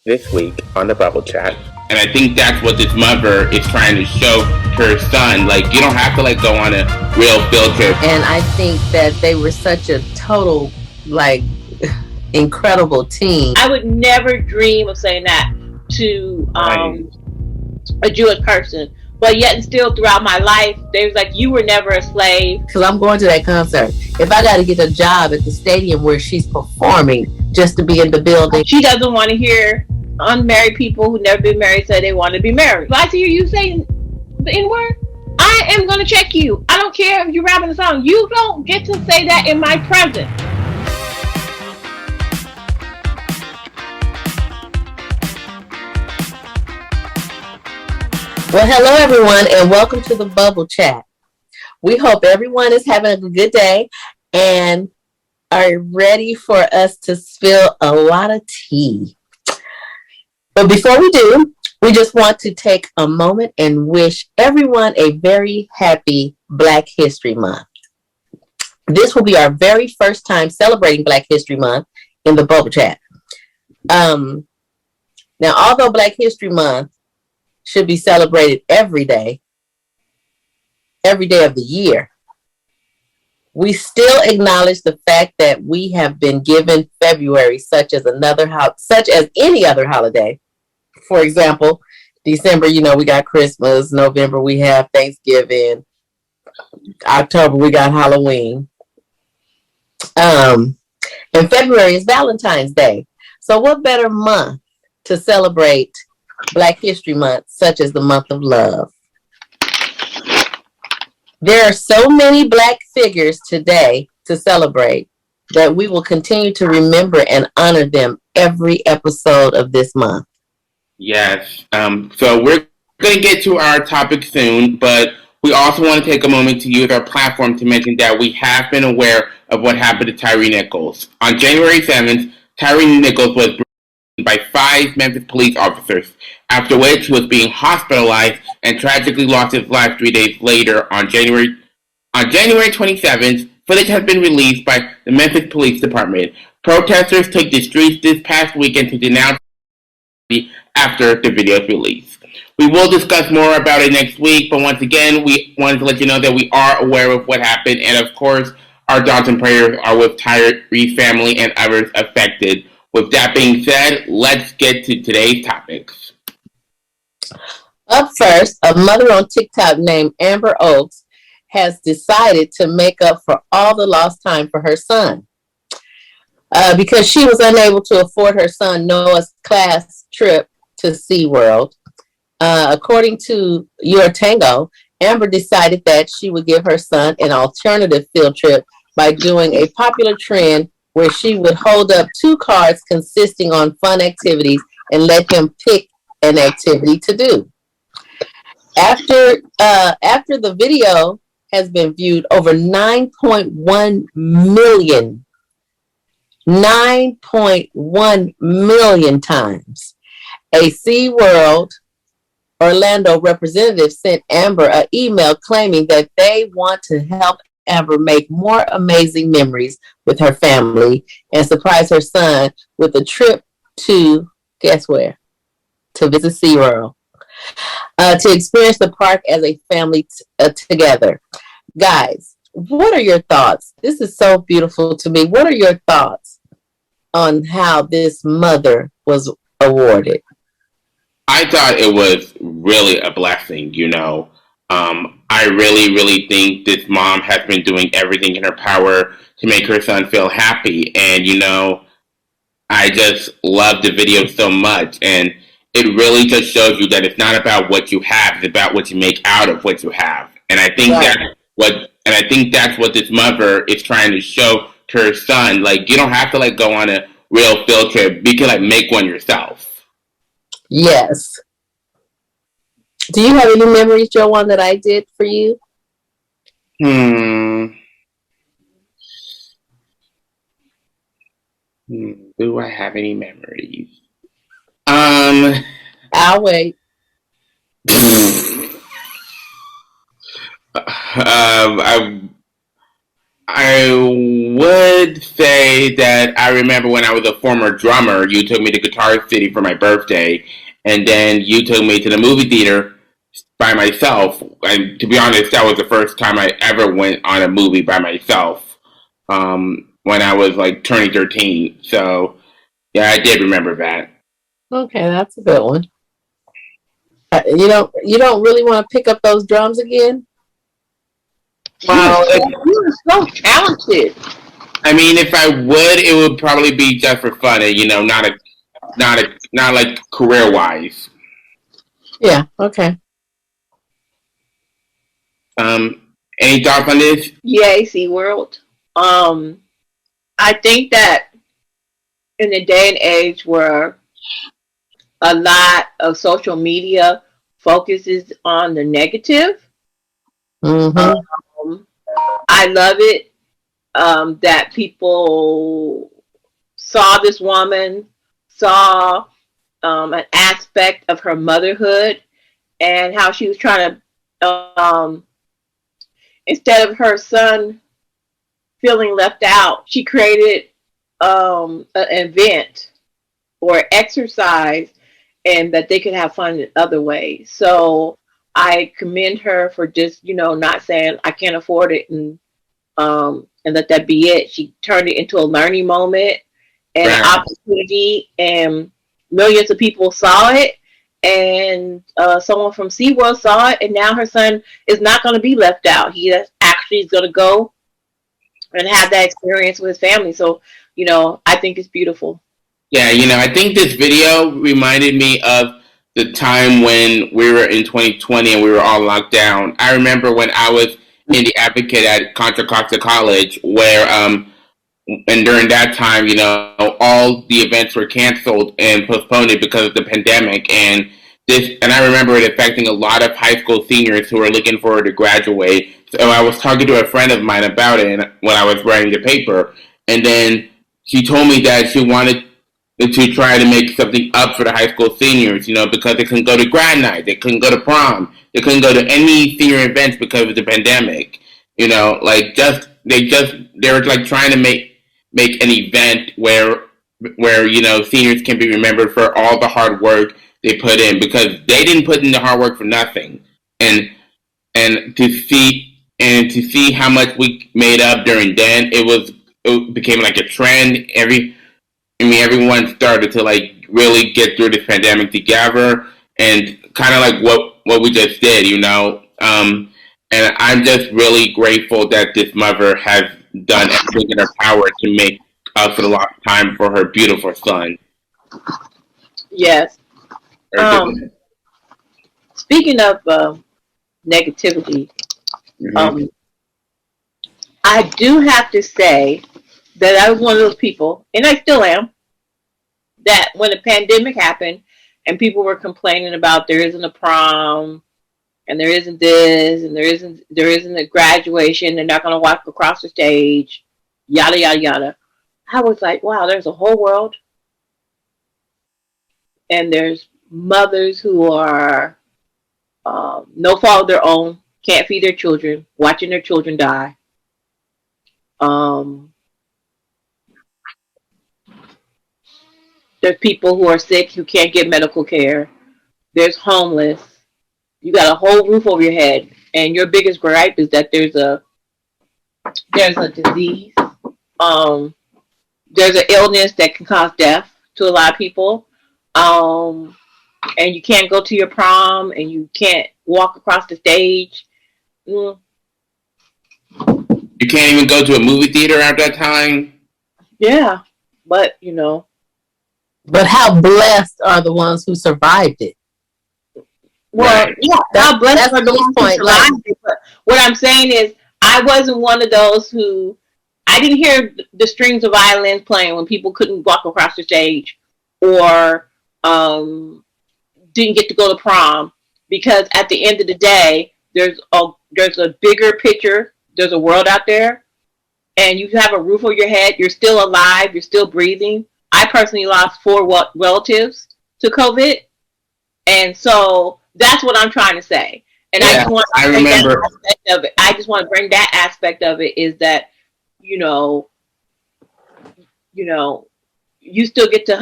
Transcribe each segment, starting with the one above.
this week on the Bubble Chat. And I think that's what this mother is trying to show her son. Like, you don't have to, like, go on a real field trip. And I think that they were such a total, like, incredible team. I would never dream of saying that to a Jewish person. But yet and still throughout my life, they was like, you were never a slave. Because I'm going to that concert. If I got to get a job at the stadium where she's performing just to be in the building. She doesn't want to hear unmarried people who never been married say they want to be married. If I hear you saying the N-word, I am going to check you. I don't care if you're rapping a song. You don't get to say that in my presence. Well, hello everyone, and welcome to the Bubble Chat. We hope everyone is having a good day and are ready for us to spill a lot of tea. But before we do, we just want to take a moment and wish everyone a very happy Black History Month. This will be our very first time celebrating Black History Month in the Bubble Chat. Now, although Black History Month should be celebrated every day of the year, we still acknowledge the fact that we have been given February such as any other holiday. For example, December, we got Christmas. November, we have Thanksgiving. October, we got Halloween. And February is Valentine's Day. So what better month to celebrate Black History Month, such as the month of love? There are so many Black figures today to celebrate that we will continue to remember and honor them every episode of this month. Yes. So we're going to get to our topic soon, but we also want to take a moment to use our platform to mention that we have been aware of what happened to Tyre Nichols. On January 7th, Tyre Nichols was by 5 Memphis police officers, after which he was being hospitalized and tragically lost his life 3 days later. On January 27th, footage has been released by the Memphis Police Department. Protesters took the streets this past weekend to denounce after the video's release. We will discuss more about it next week, but once again, we wanted to let you know that we are aware of what happened, and of course, our thoughts and prayers are with Tyre's family and others affected. With that being said, let's get to today's topics. Up first, a mother on TikTok named Amber Oakes has decided to make up for all the lost time for her son. Because she was unable to afford her son Noah's class trip to SeaWorld. According to Your Tango, Amber decided that she would give her son an alternative field trip by doing a popular trend where she would hold up 2 cards consisting on fun activities and let him pick an activity to do. After the video has been viewed over 9.1 million times, a SeaWorld Orlando representative sent Amber an email claiming that they want to help Amber make more amazing memories with her family and surprise her son with a trip to, guess where? To visit SeaWorld. To experience the park as a family together. Guys, what are your thoughts? This is so beautiful to me. What are your thoughts on how this mother was awarded? I thought it was really a blessing, I really think this mom has been doing everything in her power to make her son feel happy. And, I just love the video so much. And it really just shows you that it's not about what you have, it's about what you make out of what you have. And I think that's what this mother is trying to show to her son. Like, you don't have to go on a real field trip. You can make one yourself. Yes. Do you have any memories, Joanne, that I did for you? Do I have any memories? I'll wait. I would say that I remember when I was a former drummer, you took me to Guitar City for my birthday, and then you took me to the movie theater by myself. And to be honest, that was the first time I ever went on a movie by myself, when I was like turning 13. So, yeah, I did remember that. Okay, that's a good one. You don't really want to pick up those drums again? Well, You are so talented. I mean, if I would, it would probably be just for fun, and not like career wise. Yeah. Okay. Any thoughts on this? Yay, SeaWorld. I think that in the day and age where a lot of social media focuses on the negative, Mm-hmm. I love it that people saw this woman, saw an aspect of her motherhood, and how she was trying to, instead of her son feeling left out, she created an event or exercise, and that they could have fun in other ways. So I commend her for just, not saying I can't afford it and let that be it. She turned it into a learning moment and an opportunity, and millions of people saw it. And someone from SeaWorld saw it, and now her son is not going to be left out. He actually is going to go and have that experience with his family. So, I think it's beautiful. Yeah, I think this video reminded me of the time when we were in 2020 and we were all locked down. I remember when I was in the advocate at Contra Costa College, where and during that time, all the events were canceled and postponed because of the pandemic, and I remember it affecting a lot of high school seniors who were looking forward to graduate. So I was talking to a friend of mine about it when I was writing the paper, and then she told me that she wanted to try to make something up for the high school seniors, because they couldn't go to grad night, they couldn't go to prom, they couldn't go to any senior events because of the pandemic. They were like trying to make an event where seniors can be remembered for all the hard work they put in, because they didn't put in the hard work for nothing. And to see how much we made up during then, it became like a trend. Everyone started to like really get through this pandemic together, and kind of like what we just did, and I'm just really grateful that this mother has done everything in her power to make up for the lost time for her beautiful son. Yes. Speaking of negativity, I do have to say that I was one of those people, and I still am, that when the pandemic happened and people were complaining about there isn't a prom and there isn't this and there isn't a graduation, they're not going to walk across the stage, yada yada yada, I was like, wow, there's a whole world, and there's mothers who are no fault of their own, can't feed their children, watching their children die. There's people who are sick who can't get medical care. There's homeless. You got a whole roof over your head, and your biggest gripe is that there's a disease. There's an illness that can cause death to a lot of people. And you can't go to your prom, and you can't walk across the stage. You can't even go to a movie theater at that time. Yeah, but But how blessed are the ones who survived it? Well, right. Yeah, how blessed are are the ones who survived it. But what I'm saying is, I wasn't one of those who, I didn't hear the strings of violins playing when people couldn't walk across the stage, or didn't get to go to prom, because at the end of the day, there's a bigger picture. There's a world out there, and you have a roof over your head. You're still alive. You're still breathing. I personally lost 4 relatives to COVID, and so that's what I'm trying to say. And yeah, I just want to bring that aspect of it. I just want to bring that aspect of it, is that you know, you still get to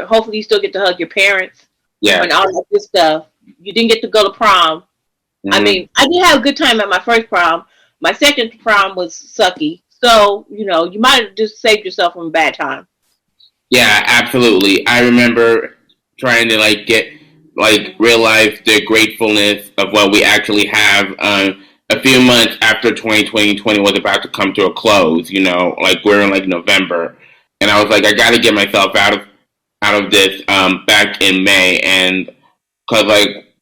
hopefully you still get to hug your parents. Yeah. And all that good stuff. You didn't get to go to prom. Mm-hmm. I mean, I did have a good time at my first prom. My second prom was sucky. So, you might have just saved yourself from a bad time. Yeah, absolutely. I remember trying to realize the gratefulness of what we actually have a few months after 2020 was about to come to a close, we're in November. And I was like, I got to get myself out of this back in May. And because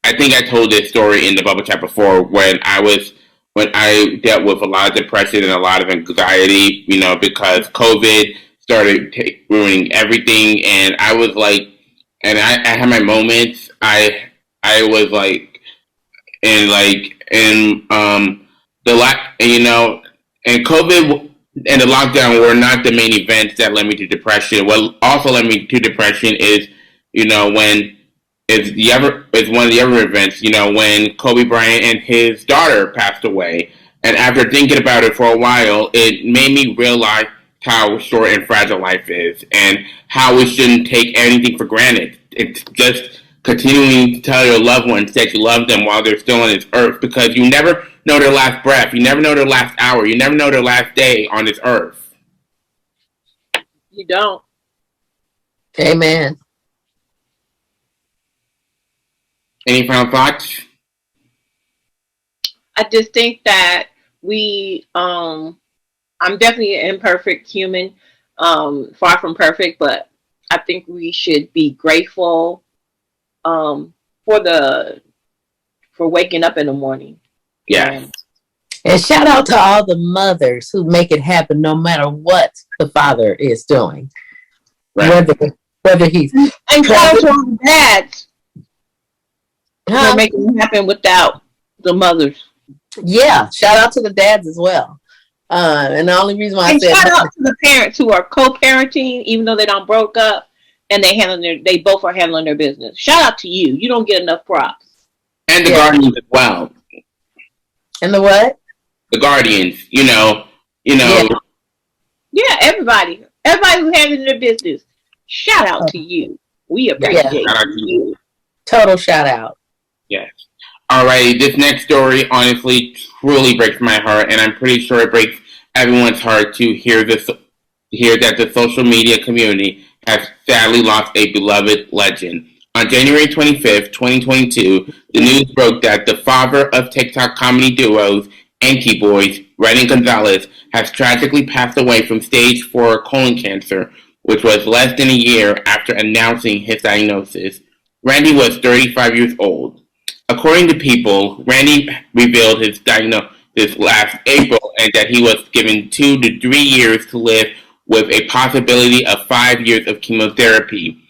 I think I told this story in the bubble chat before when I dealt with a lot of depression and a lot of anxiety, because COVID started ruining everything. And I was and I had my moments. I was and COVID and the lockdown were not the main events that led me to depression. What also led me to depression is, when it's one of the other events, when Kobe Bryant and his daughter passed away. And after thinking about it for a while, it made me realize how short and fragile life is and how we shouldn't take anything for granted. It's just continuing to tell your loved ones that you love them while they're still on this earth, because you never know their last breath. You never know their last hour. You never know their last day on this earth. You don't. Amen. Any final thoughts? I just think that I'm definitely an imperfect human, far from perfect, but I think we should be grateful for waking up in the morning. Yeah. And shout out to all the mothers who make it happen no matter what the father is doing. Right. Whether he's... And shout out to all the dads Huh? for making it happen without the mothers. Yeah, shout out to the dads as well. And the only reason why I said shout out to the parents who are co-parenting, even though they don't broke up, and they both are handling their business. Shout out to you. You don't get enough props. And the guardians as well. And the what? The guardians, Yeah, everybody who handling their business. Shout out to you. We appreciate you. Total shout out. Yes. Alrighty, this next story honestly truly breaks my heart, and I'm pretty sure it breaks everyone's heart to hear that the social media community has sadly lost a beloved legend. On January 25th, 2022, the news broke that the father of TikTok comedy duos Anki Boys, Randy Gonzalez, has tragically passed away from stage 4 colon cancer, which was less than a year after announcing his diagnosis. Randy was 35 years old. According to People, Randy revealed his diagnosis last April and that he was given 2 to 3 years to live with a possibility of 5 years of chemotherapy.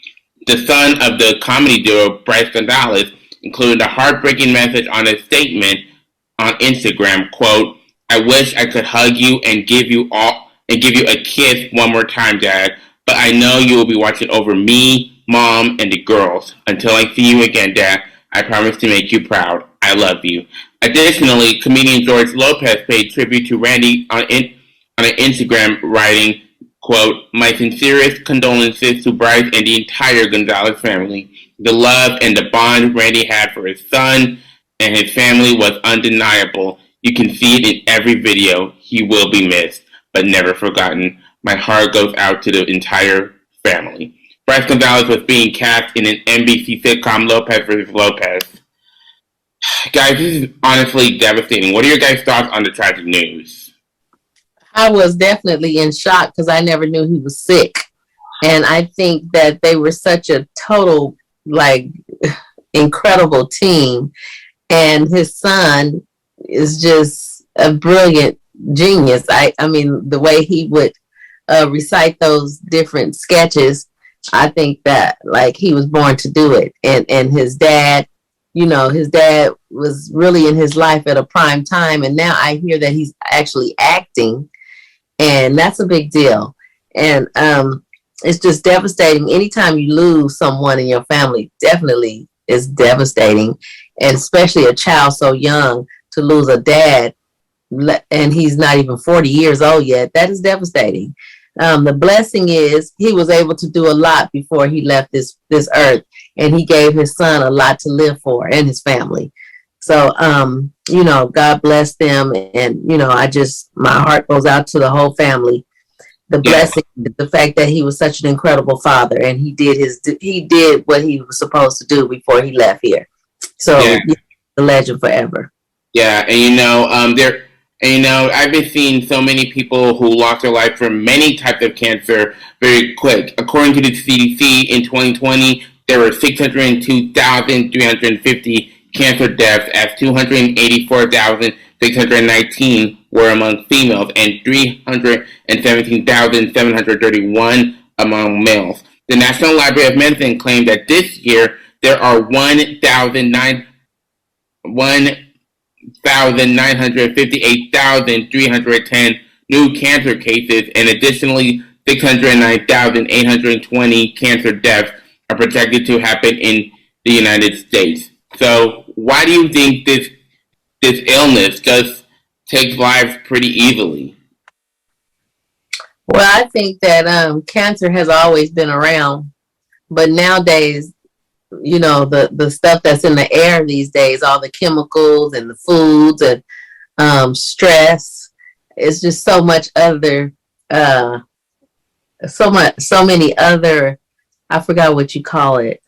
The son of the comedy duo, Bryce Gonzalez, included a heartbreaking message on a statement on Instagram, quote, "I wish I could hug you and give you a kiss one more time, Dad, but I know you will be watching over me, Mom, and the girls. Until I see you again, Dad, I promise to make you proud. I love you." Additionally, comedian George Lopez paid tribute to Randy on an Instagram, writing, quote, "My sincerest condolences to Bryce and the entire Gonzalez family. The love and the bond Randy had for his son and his family was undeniable. You can see it in every video. He will be missed, but never forgotten. My heart goes out to the entire family." Bryce Gonzalez was being cast in an NBC sitcom, Lopez vs. Lopez. Guys, this is honestly devastating. What are your guys' thoughts on the tragic news? I was definitely in shock because I never knew he was sick. And I think that they were such a total, incredible team. And his son is just a brilliant genius. I mean, the way he would recite those different sketches, I think that he was born to do it. And his dad, his dad was really in his life at a prime time. And now I hear that he's actually acting. And that's a big deal. And it's just devastating. Anytime you lose someone in your family, definitely is devastating. And especially a child so young, to lose a dad and he's not even 40 years old yet. That is devastating. The blessing is he was able to do a lot before he left this earth, and he gave his son a lot to live for and his family. So, God bless them. And, my heart goes out to the whole family. The blessing, the fact that he was such an incredible father, and he did what he was supposed to do before he left here. So, the legend forever. Yeah, and I've been seeing so many people who lost their life from many types of cancer very quick. According to the CDC, in 2020, there were 602,350 cancer deaths, as 284,619 were among females and 317,731 among males. The National Library of Medicine claimed that this year there are 1,958,310 new cancer cases, and additionally 609,820 cancer deaths are projected to happen in the United States. So why do you think this illness just takes lives pretty easily? Well, I think that cancer has always been around, but nowadays, the stuff that's in the air these days, all the chemicals and the foods and stress, it's just so much other, so many other, I forgot what you call it.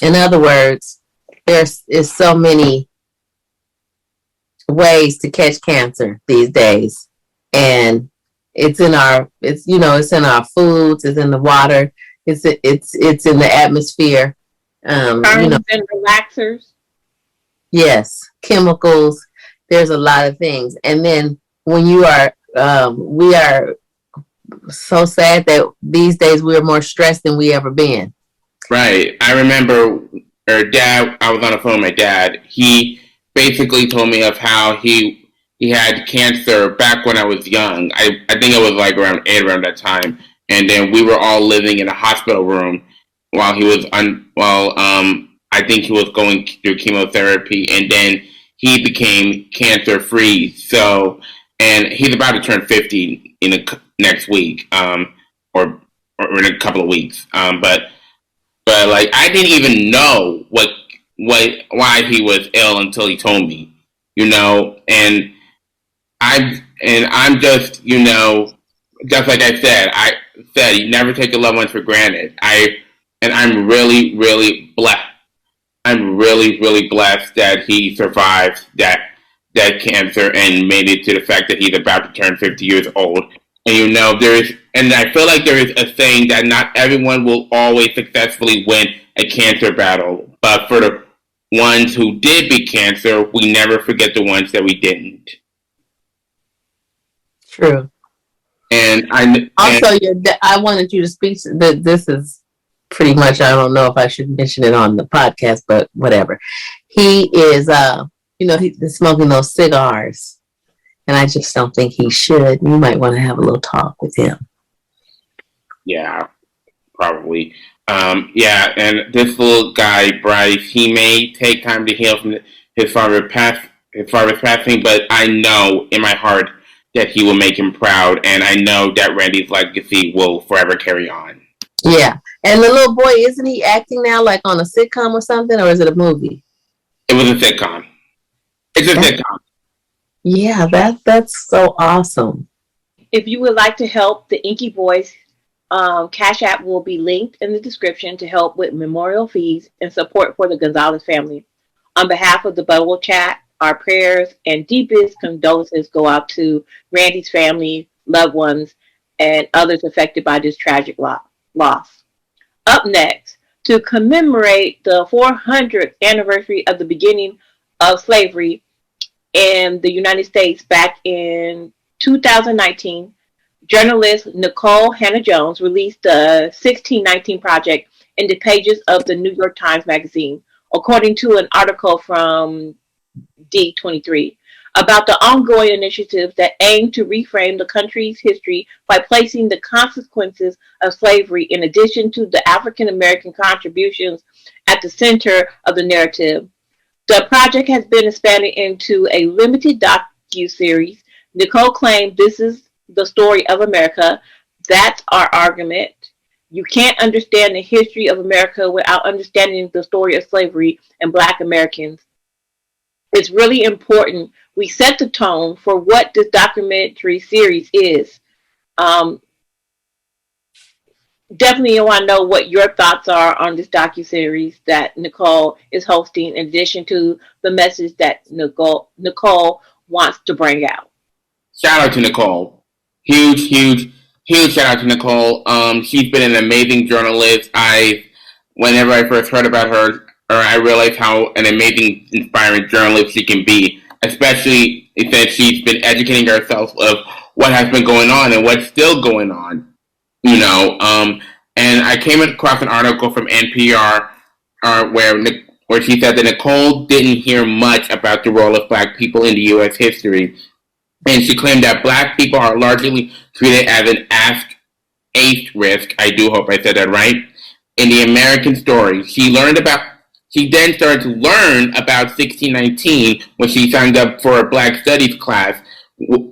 In other words, there's so many ways to catch cancer these days, and it's in our foods, it's in the water, it's in the atmosphere. And relaxers. Yes, chemicals. There's a lot of things, and then when you are, we are so sad that these days we are more stressed than we ever been. Right. I remember I was on the phone with my dad. He basically told me of how he had cancer back when I was young. I think it was like around that time. And then we were all living in a hospital room while he was I think he was going through chemotherapy, and then he became cancer free. So, and he's about to turn 50 next week, or in a couple of weeks. But like, I didn't even know why he was ill until he told me, and I'm just, just like I said, you never take your loved ones for granted. I'm really, really blessed. I'm really, really blessed that he survived that cancer and made it to the fact that he's about to turn 50 years old. And I feel like there is a saying that not everyone will always successfully win a cancer battle, but for the ones who did beat cancer, we never forget the ones that we didn't. True. And I wanted you to speak. This is pretty much, I don't know if I should mention it on the podcast, but whatever. He is, he's smoking those cigars. And I just don't think he should. You might want to have a little talk with him. Yeah, probably. And this little guy, Bryce, he may take time to heal from his father's passing, but I know in my heart that he will make him proud, and I know that Randy's legacy will forever carry on. Yeah. And the little boy, isn't he acting now like on a sitcom or something, or is it a movie? It was a sitcom. It's a sitcom. Yeah, that's so awesome. If you would like to help the Inky Boys, Cash App will be linked in the description to help with memorial fees and support for the Gonzalez family. On behalf of the Bubble Chat, our prayers and deepest condolences go out to Randy's family, loved ones, and others affected by this tragic loss. Up next, to commemorate the 400th anniversary of the beginning of slavery in the United States back in 2019, journalist Nikole Hannah-Jones released the 1619 Project in the pages of the New York Times Magazine, according to an article from D23, about the ongoing initiatives that aim to reframe the country's history by placing the consequences of slavery, in addition to the African American contributions, at the center of the narrative. The project has been expanded into a limited docu-series. Nikole claimed this is the story of America. That's our argument. You can't understand the history of America without understanding the story of slavery and Black Americans. It's really important we set the tone for what this documentary series is. Definitely want to know what your thoughts are on this docuseries that Nikole is hosting, in addition to the message that Nikole wants to bring out. Shout out to Nikole. Huge shout out to Nikole. She's been an amazing journalist. Whenever I first heard about her, I realized how an amazing, inspiring journalist she can be, especially since she's been educating herself of what has been going on and what's still going on. And I came across an article from NPR where she said that Nikole didn't hear much about the role of Black people in the U.S. history, and she claimed that Black people are largely treated as an asterisk. I do hope I said that right. In the American story, she then started to learn about 1619 when she signed up for a Black Studies class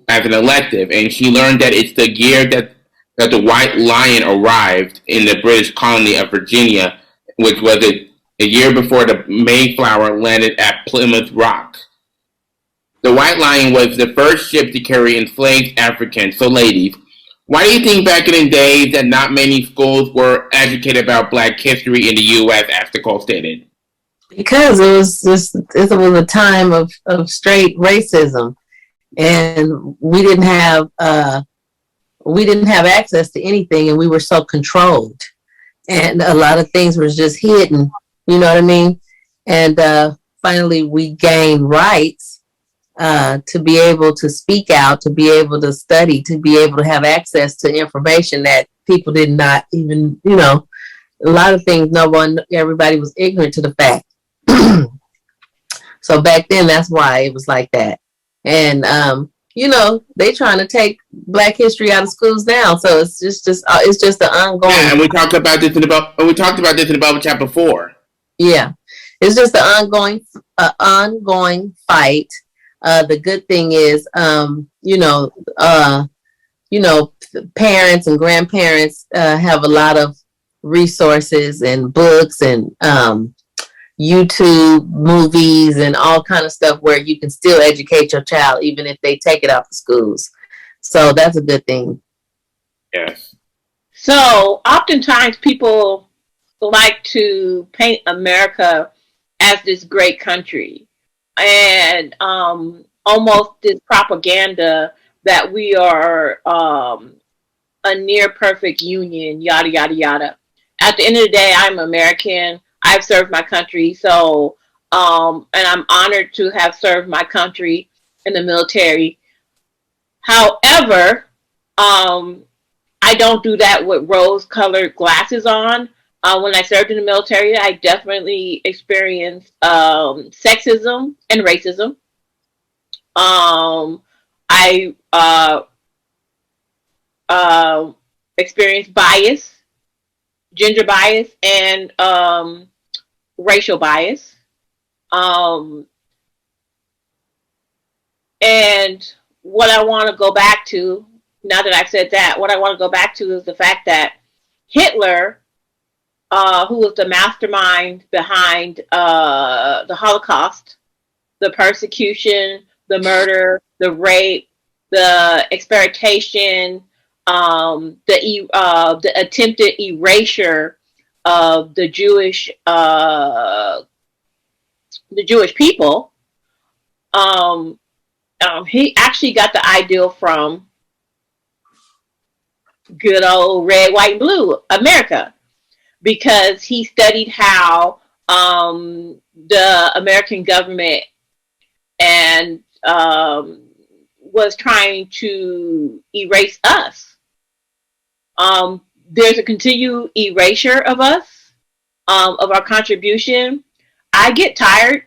as an elective, and she learned that it's the year that the White Lion arrived in the British colony of Virginia, which was a year before the Mayflower landed at Plymouth Rock. The White Lion was the first ship to carry enslaved Africans. So ladies, why do you think back in the days that not many schools were educated about Black history in the U.S., as Nikole stated? Because it was a time of straight racism, and we didn't have access to anything, and we were so controlled, and a lot of things were just hidden. You know what I mean? And finally, we gained rights to be able to speak out, to be able to study, to be able to have access to information that people did not even. A lot of things. Everybody was ignorant to the fact. So back then, that's why it was like that. And they trying to take Black history out of schools now. So it's just the ongoing. Yeah, and we talked about this in the bubble chat before. Yeah, it's just the ongoing fight. The good thing is, parents and grandparents have a lot of resources and books and YouTube movies and all kind of stuff where you can still educate your child even if they take it out of schools. So that's a good thing. Yes. So oftentimes people like to paint America as this great country and almost this propaganda that we are a near perfect union, yada, yada, yada. At the end of the day, I'm American. I've served my country, so and I'm honored to have served my country in the military. However, I don't do that with rose-colored glasses on. When I served in the military, I definitely experienced sexism and racism. I experienced bias, gender bias, and racial bias. And what I want to go back to, now that I've said that, what I want to go back to is the fact that Hitler, who was the mastermind behind the Holocaust, the persecution, the murder, the rape, the exploitation, the attempted erasure of the Jewish people. He actually got the ideal from good old red, white, and blue America, because he studied how the American government and was trying to erase us. There's a continued erasure of us, of our contribution. I get tired.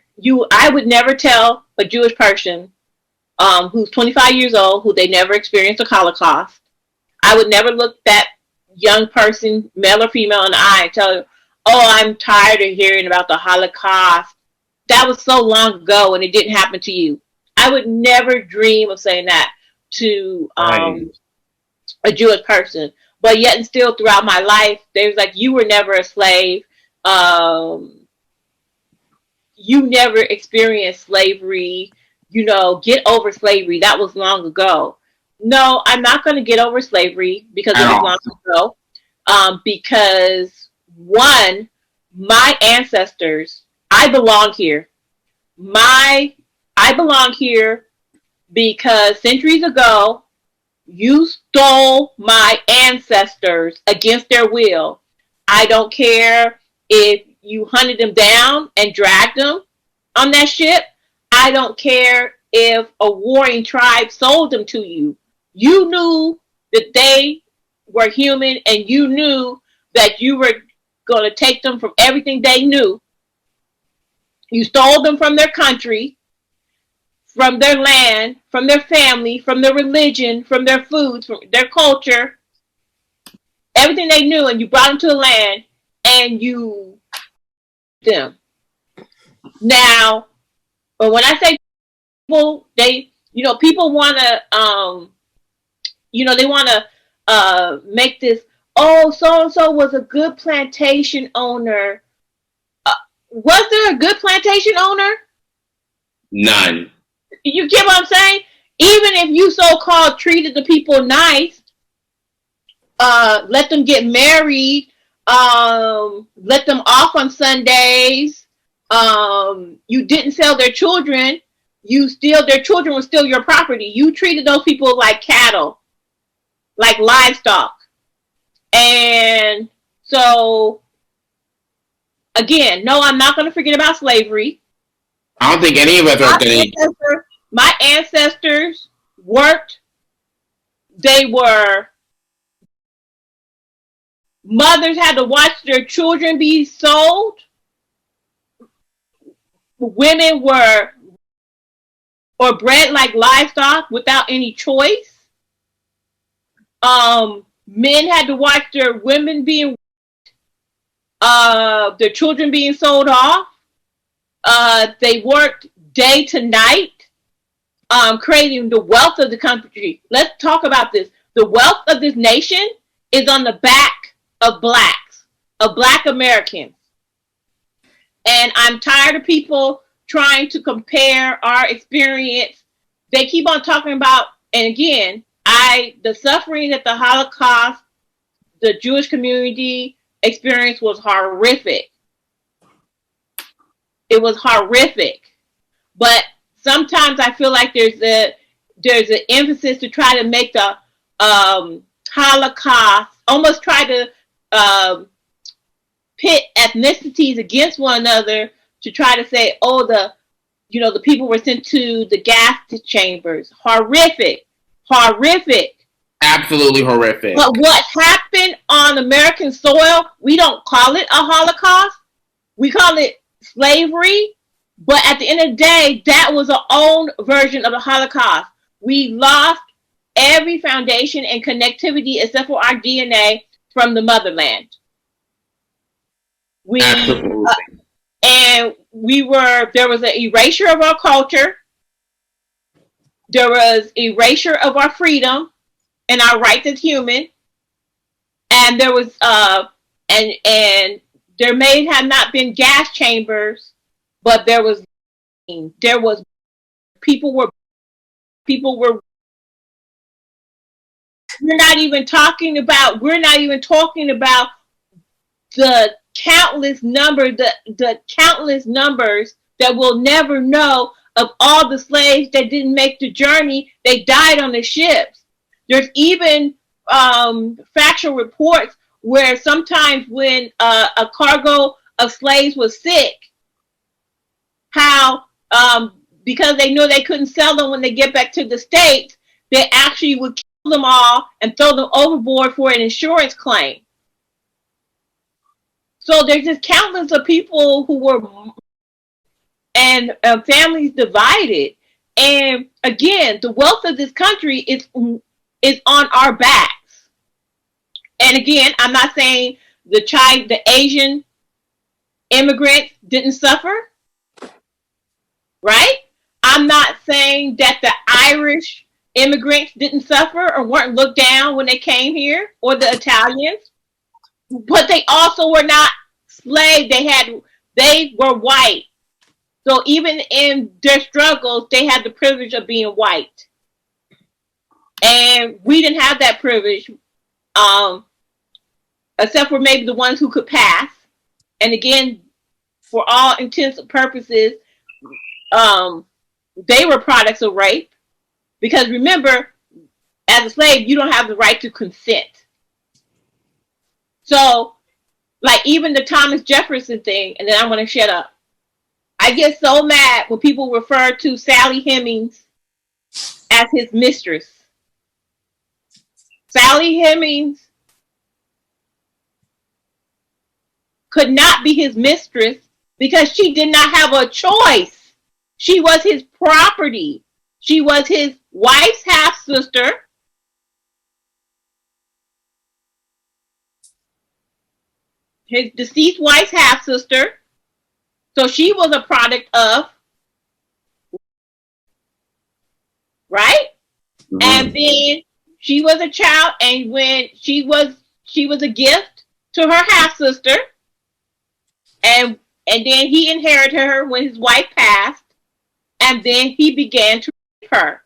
I would never tell a Jewish person who's 25 years old, who they never experienced a Holocaust. I would never look that young person, male or female, in the eye and tell them, oh, I'm tired of hearing about the Holocaust. that was so long ago and it didn't happen to you. I would never dream of saying that to a Jewish person. But yet and still throughout my life, there's like, you were never a slave. You never experienced slavery. You know, get over slavery. That was long ago. No, I'm not going to get over slavery because it was long ago. Because one, my ancestors, I belong here. I belong here because centuries ago, you stole my ancestors against their will. I don't care if you hunted them down and dragged them on that ship. I don't care if a warring tribe sold them to you. You knew that they were human and you knew that you were going to take them from everything they knew. You stole them from their country, from their land, from their family, from their religion, from their foods, from their culture, everything they knew, and you brought them to the land and you them. Now, but when I say people, people want to, they want to make this, oh, so-and-so was a good plantation owner. Was there a good plantation owner? None. You get what I'm saying? Even if you so-called treated the people nice, let them get married, let them off on Sundays, you didn't sell their children, their children were still your property. You treated those people like cattle, like livestock. And so, again, no, I'm not going to forget about slavery. I don't think any of us are going to. My ancestors worked. Mothers had to watch their children be sold. Women were bred like livestock without any choice. Men had to watch their women being, their children being sold off. They worked day to night, creating the wealth of the country. Let's talk about this. The wealth of this nation is on the back of blacks, of black Americans. And I'm tired of people trying to compare our experience. They keep on talking about, and again, the suffering that the Holocaust, the Jewish community experienced was horrific. It was horrific. But sometimes I feel like there's an emphasis to try to make the Holocaust, almost try to pit ethnicities against one another to try to say, oh, the people were sent to the gas chambers. Horrific. Absolutely horrific. But what happened on American soil, we don't call it a Holocaust. We call it slavery. But at the end of the day, that was our own version of the Holocaust. We lost every foundation and connectivity except for our DNA from the motherland. Absolutely. And there was an erasure of our culture. There was erasure of our freedom and our rights as human. And there was, and there may have not been gas chambers, but people were, we're not even talking about the countless numbers that we'll never know of all the slaves that didn't make the journey. They died on the ships. There's even factual reports where sometimes when a cargo of slaves was sick, how because they knew they couldn't sell them when they get back to the States, they actually would kill them all and throw them overboard for an insurance claim. So there's just countless of people who were, and families divided. And again, the wealth of this country is on our backs. And again, I'm not saying the Asian immigrants didn't suffer. right? I'm not saying that the Irish immigrants didn't suffer or weren't looked down when they came here, or the Italians, but they also were not slaves. They were white. So even in their struggles, they had the privilege of being white. And we didn't have that privilege, except for maybe the ones who could pass. And again, for all intents and purposes, they were products of rape. Because remember, as a slave, you don't have the right to consent. So, like even the Thomas Jefferson thing, and then I'm going to shut up. I get so mad when people refer to Sally Hemings as his mistress. Sally Hemings could not be his mistress because she did not have a choice. She was his property. She was his wife's half-sister. His deceased wife's half-sister. So she was a product of, right? Mm-hmm. And then she was a child, and when she was a gift to her half-sister, and then he inherited her when his wife passed, and then he began to rape her.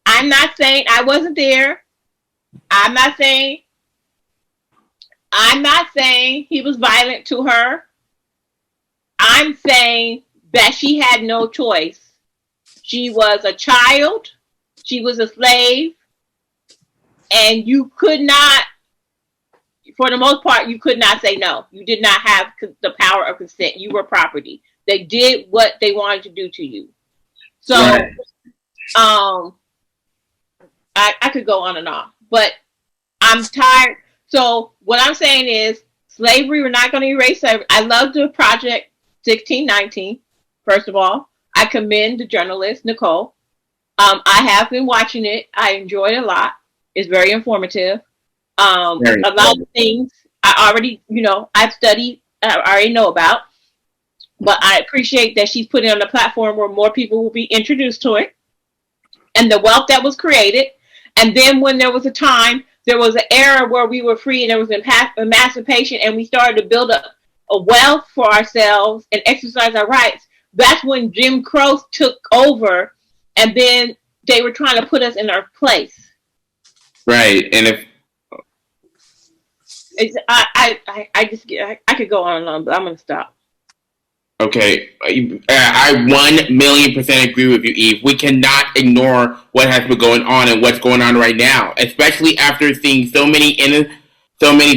I'm not saying I wasn't there. I'm not saying he was violent to her. I'm saying that she had no choice. She was a child. She was a slave. And you could not, for the most part, you could not say no. You did not have the power of consent. You were property. They did what they wanted to do to you. So, right. I could go on and on. But I'm tired. So what I'm saying is slavery, we're not going to erase slavery. I love the project 1619. First of all, I commend the journalist Nikole. I have been watching it. I enjoyed it a lot. It's very informative. A lot of things I already, I've studied, I already know about. But I appreciate that she's putting it on a platform where more people will be introduced to it. And the wealth that was created. And then when there was a time, there was an era where we were free and there was emancipation, and we started to build up a wealth for ourselves and exercise our rights. That's when Jim Crow took over, and then they were trying to put us in our place. Right, and I could go on and on, but I'm going to stop. Okay, I 1,000,000% agree with you, Eve. We cannot ignore what has been going on and what's going on right now, especially after seeing so many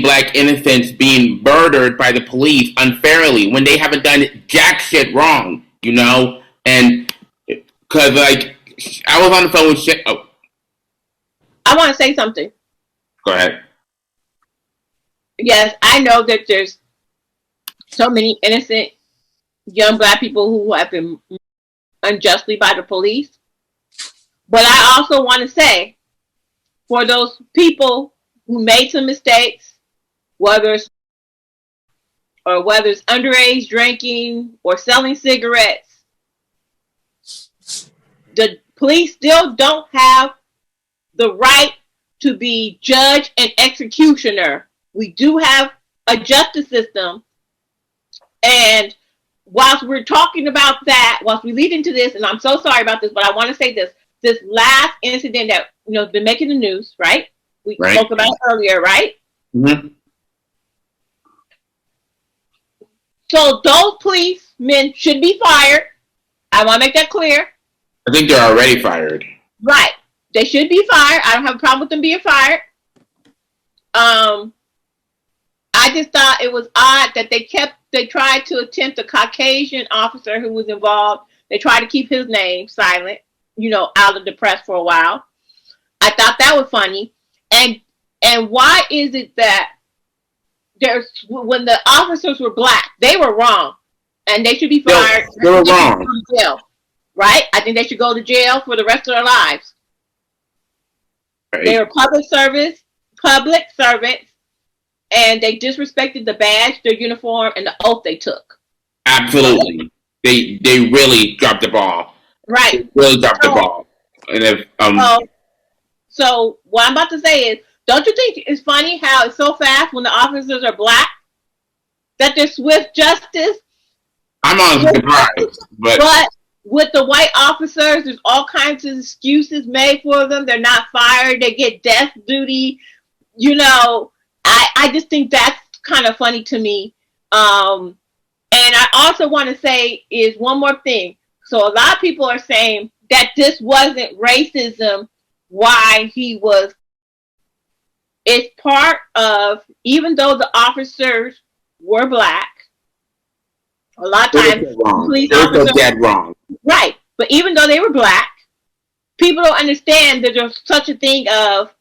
Black innocents being murdered by the police unfairly when they haven't done jack shit wrong, And because I was on the phone with shit. Oh, I want to say something. Go ahead. Yes, I know that there's so many innocent young Black people who have been unjustly by the police. But I also want to say, for those people who made some mistakes, whether it's underage drinking or selling cigarettes, the police still don't have the right to be judge and executioner. We do have a justice system, and whilst we're talking about that, whilst we lead into this, and I'm so sorry about this, but I want to say this last incident that has been making the news, right? We spoke about it earlier, right? Mm-hmm. So those policemen should be fired. I want to make that clear. I think they're already fired. Right. They should be fired. I don't have a problem with them being fired. I just thought it was odd that they tried to attempt a Caucasian officer who was involved. They tried to keep his name silent, out of the press for a while. I thought that was funny. And why is it that when the officers were Black, they were wrong, and they should be fired. They were wrong. Go to jail, right? I think they should go to jail for the rest of their lives. Right. They were public servants, and they disrespected the badge, their uniform, and the oath they took. Absolutely. They really dropped the ball. Right. Really dropped the ball. And if so what I'm about to say is, don't you think it's funny how it's so fast when the officers are black that there's swift justice? I'm honestly surprised, but with the white officers, there's all kinds of excuses made for them. They're not fired. They get death duty. You know, I just think that's kind of funny to me. And I also want to say is one more thing. So a lot of people are saying that this wasn't racism, why he was. It's part of, even though the officers were black, a lot of times police officers are dead wrong. Right. But even though they were black, people don't understand that there's such a thing of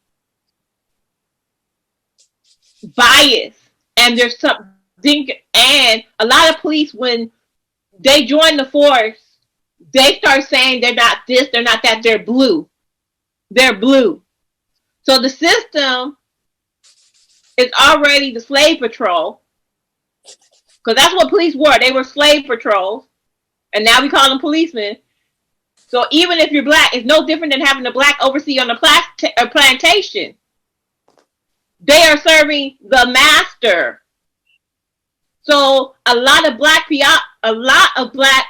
bias. And there's something, and a lot of police, when they join the force, they start saying they're not this, they're not that, they're blue. They're blue. So the system is already the slave patrol. Because that's what police were. They were slave patrols. And now we call them policemen. So even if you're black, it's no different than having a black overseer on a plantation. They are serving the master. So a lot of black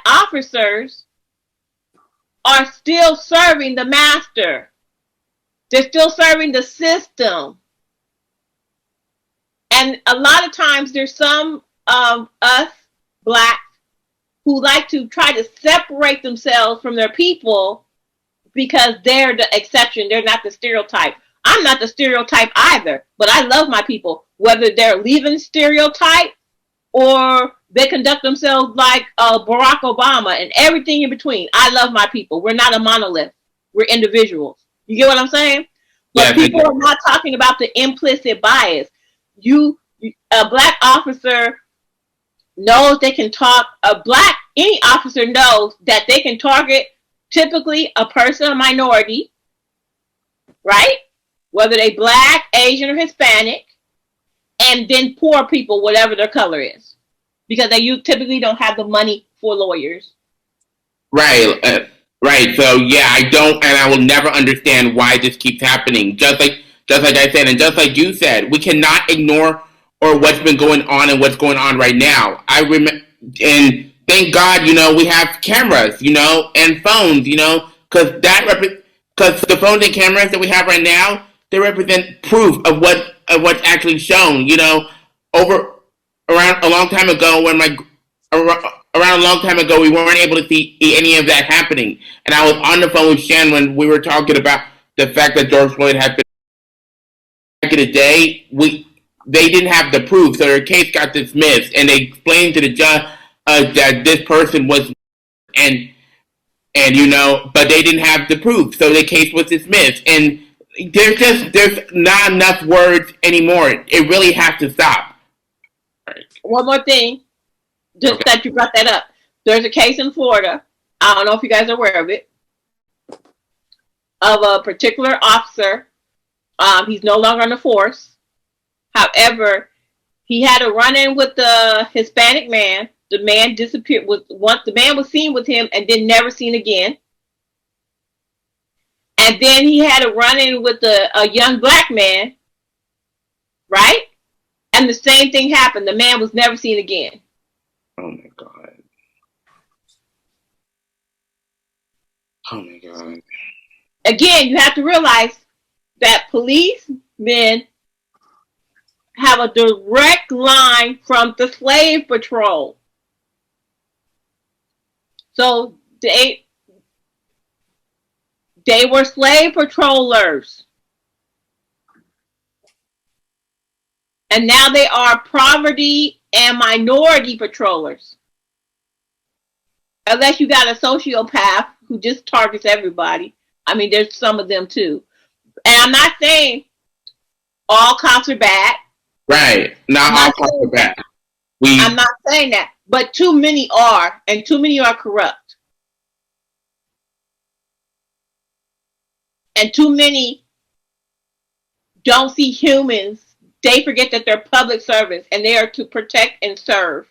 officers are still serving the master. They're still serving the system. And a lot of times there's some of us blacks who like to try to separate themselves from their people because they're the exception. They're not the stereotype. I'm not the stereotype either, but I love my people, whether they're leaving stereotype or they conduct themselves like Barack Obama and everything in between. I love my people. We're not a monolith. We're individuals. You get what I'm saying? But people are not talking about the implicit bias. A black officer knows they can talk. Any officer knows that they can target typically a person, a minority, right? Whether they black, Asian, or Hispanic, and then poor people, whatever their color is, because they typically don't have the money for lawyers. Right. Right. So yeah, I don't, and I will never understand why this keeps happening. Just like I said, and just like you said, we cannot ignore or what's been going on and what's going on right now. I remember, and thank God, we have cameras, and phones, because the phones and cameras that we have right now, they represent proof of what's actually shown. Around a long time ago, we weren't able to see any of that happening. And I was on the phone with Shan when we were talking about the fact that George Floyd had been back in the day. They didn't have the proof, so their case got dismissed, and they explained to the judge that this person was, and but they didn't have the proof, so the case was dismissed. And there's not enough words anymore. It really has to stop. Right. One more thing, that you brought that up. There's a case in Florida. I don't know if you guys are aware of it, of a particular officer. He's no longer on the force. However, he had a run-in with the Hispanic man. The man disappeared. The man was seen with him and then never seen again. And then he had a run-in with a young black man, right? And the same thing happened. The man was never seen again. Oh my God. Oh my God. Again, you have to realize that policemen have a direct line from the slave patrol. So they were slave patrollers. And now they are poverty and minority patrollers. Unless you got a sociopath who just targets everybody. I mean, there's some of them too. And I'm not saying all cops are bad. Right. Not all cops are bad. I'm not saying that. But too many are, and too many are corrupt. And too many don't see humans. They forget that they're public servants and they are to protect and serve.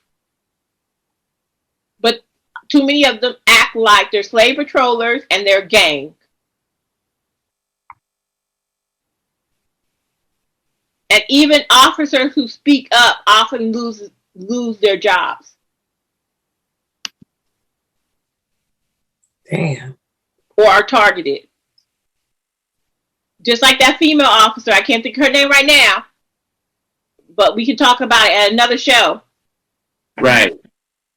But too many of them act act like they're slave patrollers and they're gang. And even officers who speak up often lose their jobs. Damn. Or are targeted. Just like that female officer, I can't think of her name right now, but we can talk about it at another show. Right.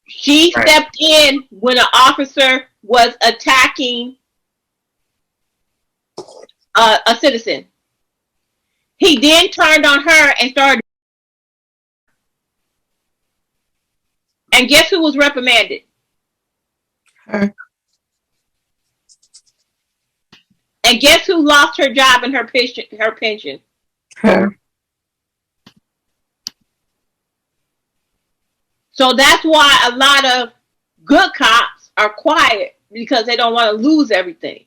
She stepped in when an officer was attacking a citizen. He then turned on her and started. And guess who was reprimanded? Her. And guess who lost her job and her pension? Her. So that's why a lot of good cops are quiet, because they don't want to lose everything.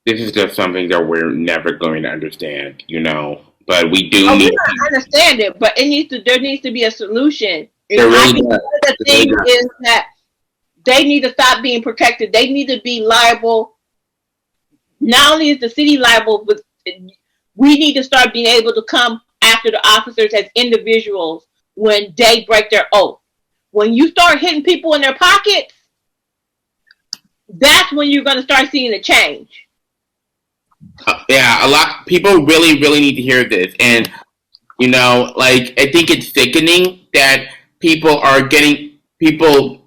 This is just something that we're never going to understand, you know. But we do We need don't understand it, but there needs to be a solution. There really I think does. the thing is that they need to stop being protected. They need to be liable. Not only is the city liable, but we need to start being able to come after the officers as individuals when they break their oath. When you start hitting people in their pockets, that's when you're going to start seeing a change. Yeah, a lot people really need to hear this. And you know, like, I think it's sickening that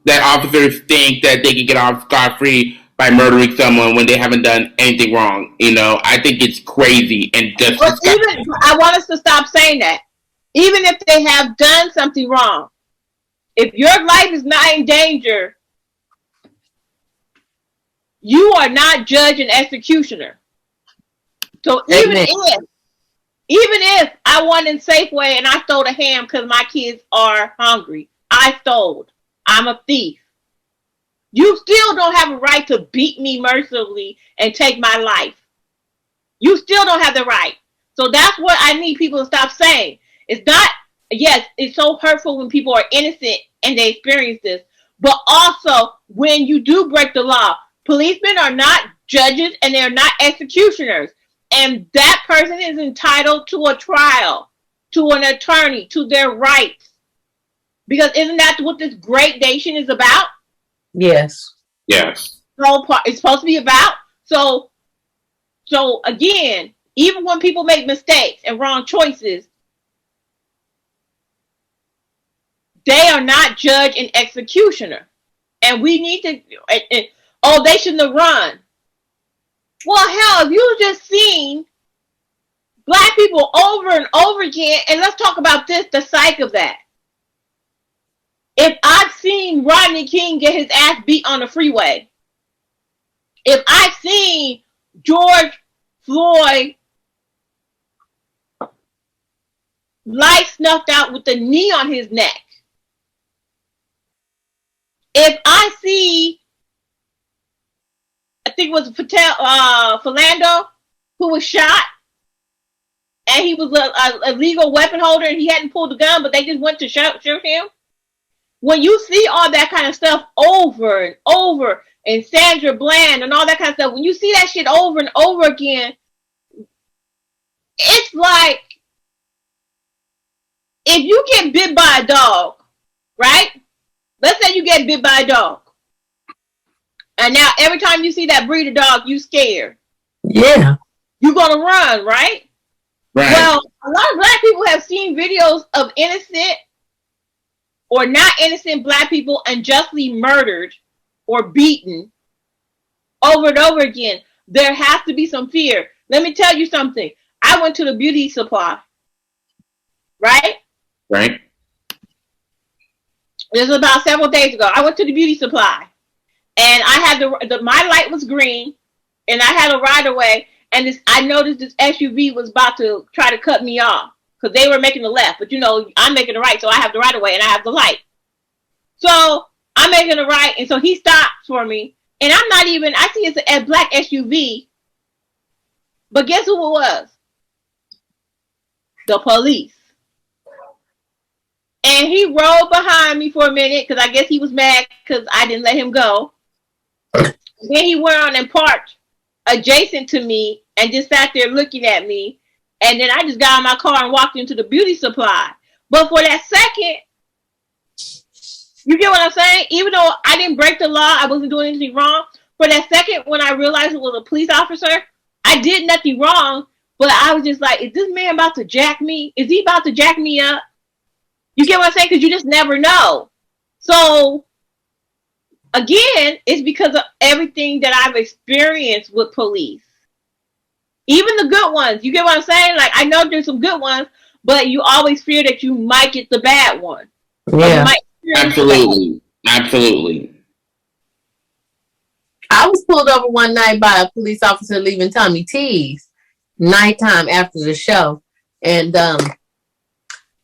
that officers think that they can get off scot-free by murdering someone when they haven't done anything wrong. You know, I think it's crazy and just. But I want us to stop saying that. Even if they have done something wrong, if your life is not in danger, you are not judge and executioner. So even if I went in Safeway and I stole a ham because my kids are hungry, I stole. I'm a thief. You still don't have a right to beat me mercilessly and take my life. You still don't have the right. So that's what I need people to stop saying. It's not, yes, it's so hurtful when people are innocent and they experience this, but also when you do break the law. Policemen are not judges and they're not executioners. And that person is entitled to a trial, to an attorney, to their rights. Because isn't that what this great nation is about? Yes. Yes. It's supposed to be about. So again, even when people make mistakes and wrong choices, they are not judge and executioner. And we need to, they shouldn't have run. Well, hell, if you just seen black people over and over again, and let's talk about this, the psych of that. If I've seen Rodney King get his ass beat on the freeway, if I've seen George Floyd life snuffed out with the knee on his neck, if I see, I think it was Philando, who was shot, and he was a legal weapon holder, and he hadn't pulled the gun, but they just went to shoot him. When you see all that kind of stuff over and over, and Sandra Bland and all that kind of stuff, when you see that shit over and over again, it's like, if you get bit by a dog, right? Let's say you get bit by a dog. And now every time you see that breed of dog, you scared. Yeah. You're going to run, right? Right. Well, a lot of black people have seen videos of innocent or not innocent black people unjustly murdered or beaten over and over again. There has to be some fear. Let me tell you something. I went to the beauty supply. Right? Right. This was about several days ago. I went to the beauty supply. And I had my light was green. And I had a right of way. And I noticed this SUV was about to try to cut me off. Because they were making the left. But I'm making the right. So I have the right of way and I have the light. So I'm making the right. And so he stops for me. And I see it's a black SUV. But guess who it was? The police. And he rolled behind me for a minute because I guess he was mad because I didn't let him go. Then he went on and parked adjacent to me and just sat there looking at me. And then I just got in my car and walked into the beauty supply. But for that second, you get what I'm saying? Even though I didn't break the law, I wasn't doing anything wrong. For that second, when I realized it was a police officer, I did nothing wrong. But I was just like, is this man about to jack me? Is he about to jack me up? You get what I'm saying? Because you just never know. So, again, it's because of everything that I've experienced with police. Even the good ones. You get what I'm saying? Like, I know there's some good ones, but you always fear that you might get the bad one. Yeah. Absolutely. Absolutely. I was pulled over one night by a police officer leaving Tommy T's nighttime after the show. And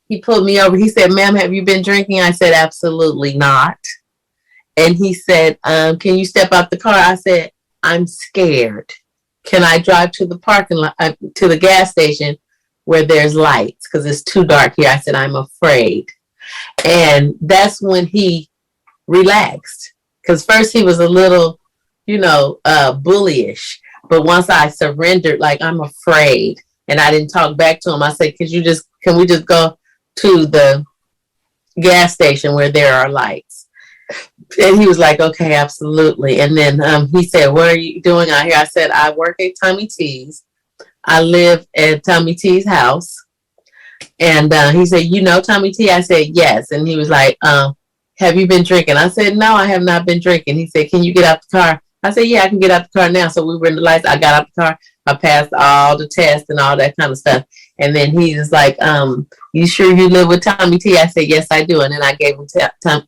he pulled me over. He said, ma'am, have you been drinking? I said, absolutely not. And he said, can you step out the car? I said, I'm scared. Can I drive to the parking lot, to the gas station where there's lights? Because it's too dark here. I said, I'm afraid. And that's when he relaxed. Because first he was a little, bullyish. But once I surrendered, like, I'm afraid, and I didn't talk back to him, I said, can we just go to the gas station where there are lights? And he was like, okay, absolutely. And then he said, what are you doing out here? I said, I work at Tommy T's. I live at Tommy T's house. And he said, you know Tommy T? I said, yes. And he was like, have you been drinking? I said, no, I have not been drinking. He said, can you get out the car? I said, yeah, I can get out the car now. So we were in the lights. I got out the car. I passed all the tests and all that kind of stuff. And then he was like, you sure you live with Tommy T? I said, yes, I do. And then I gave him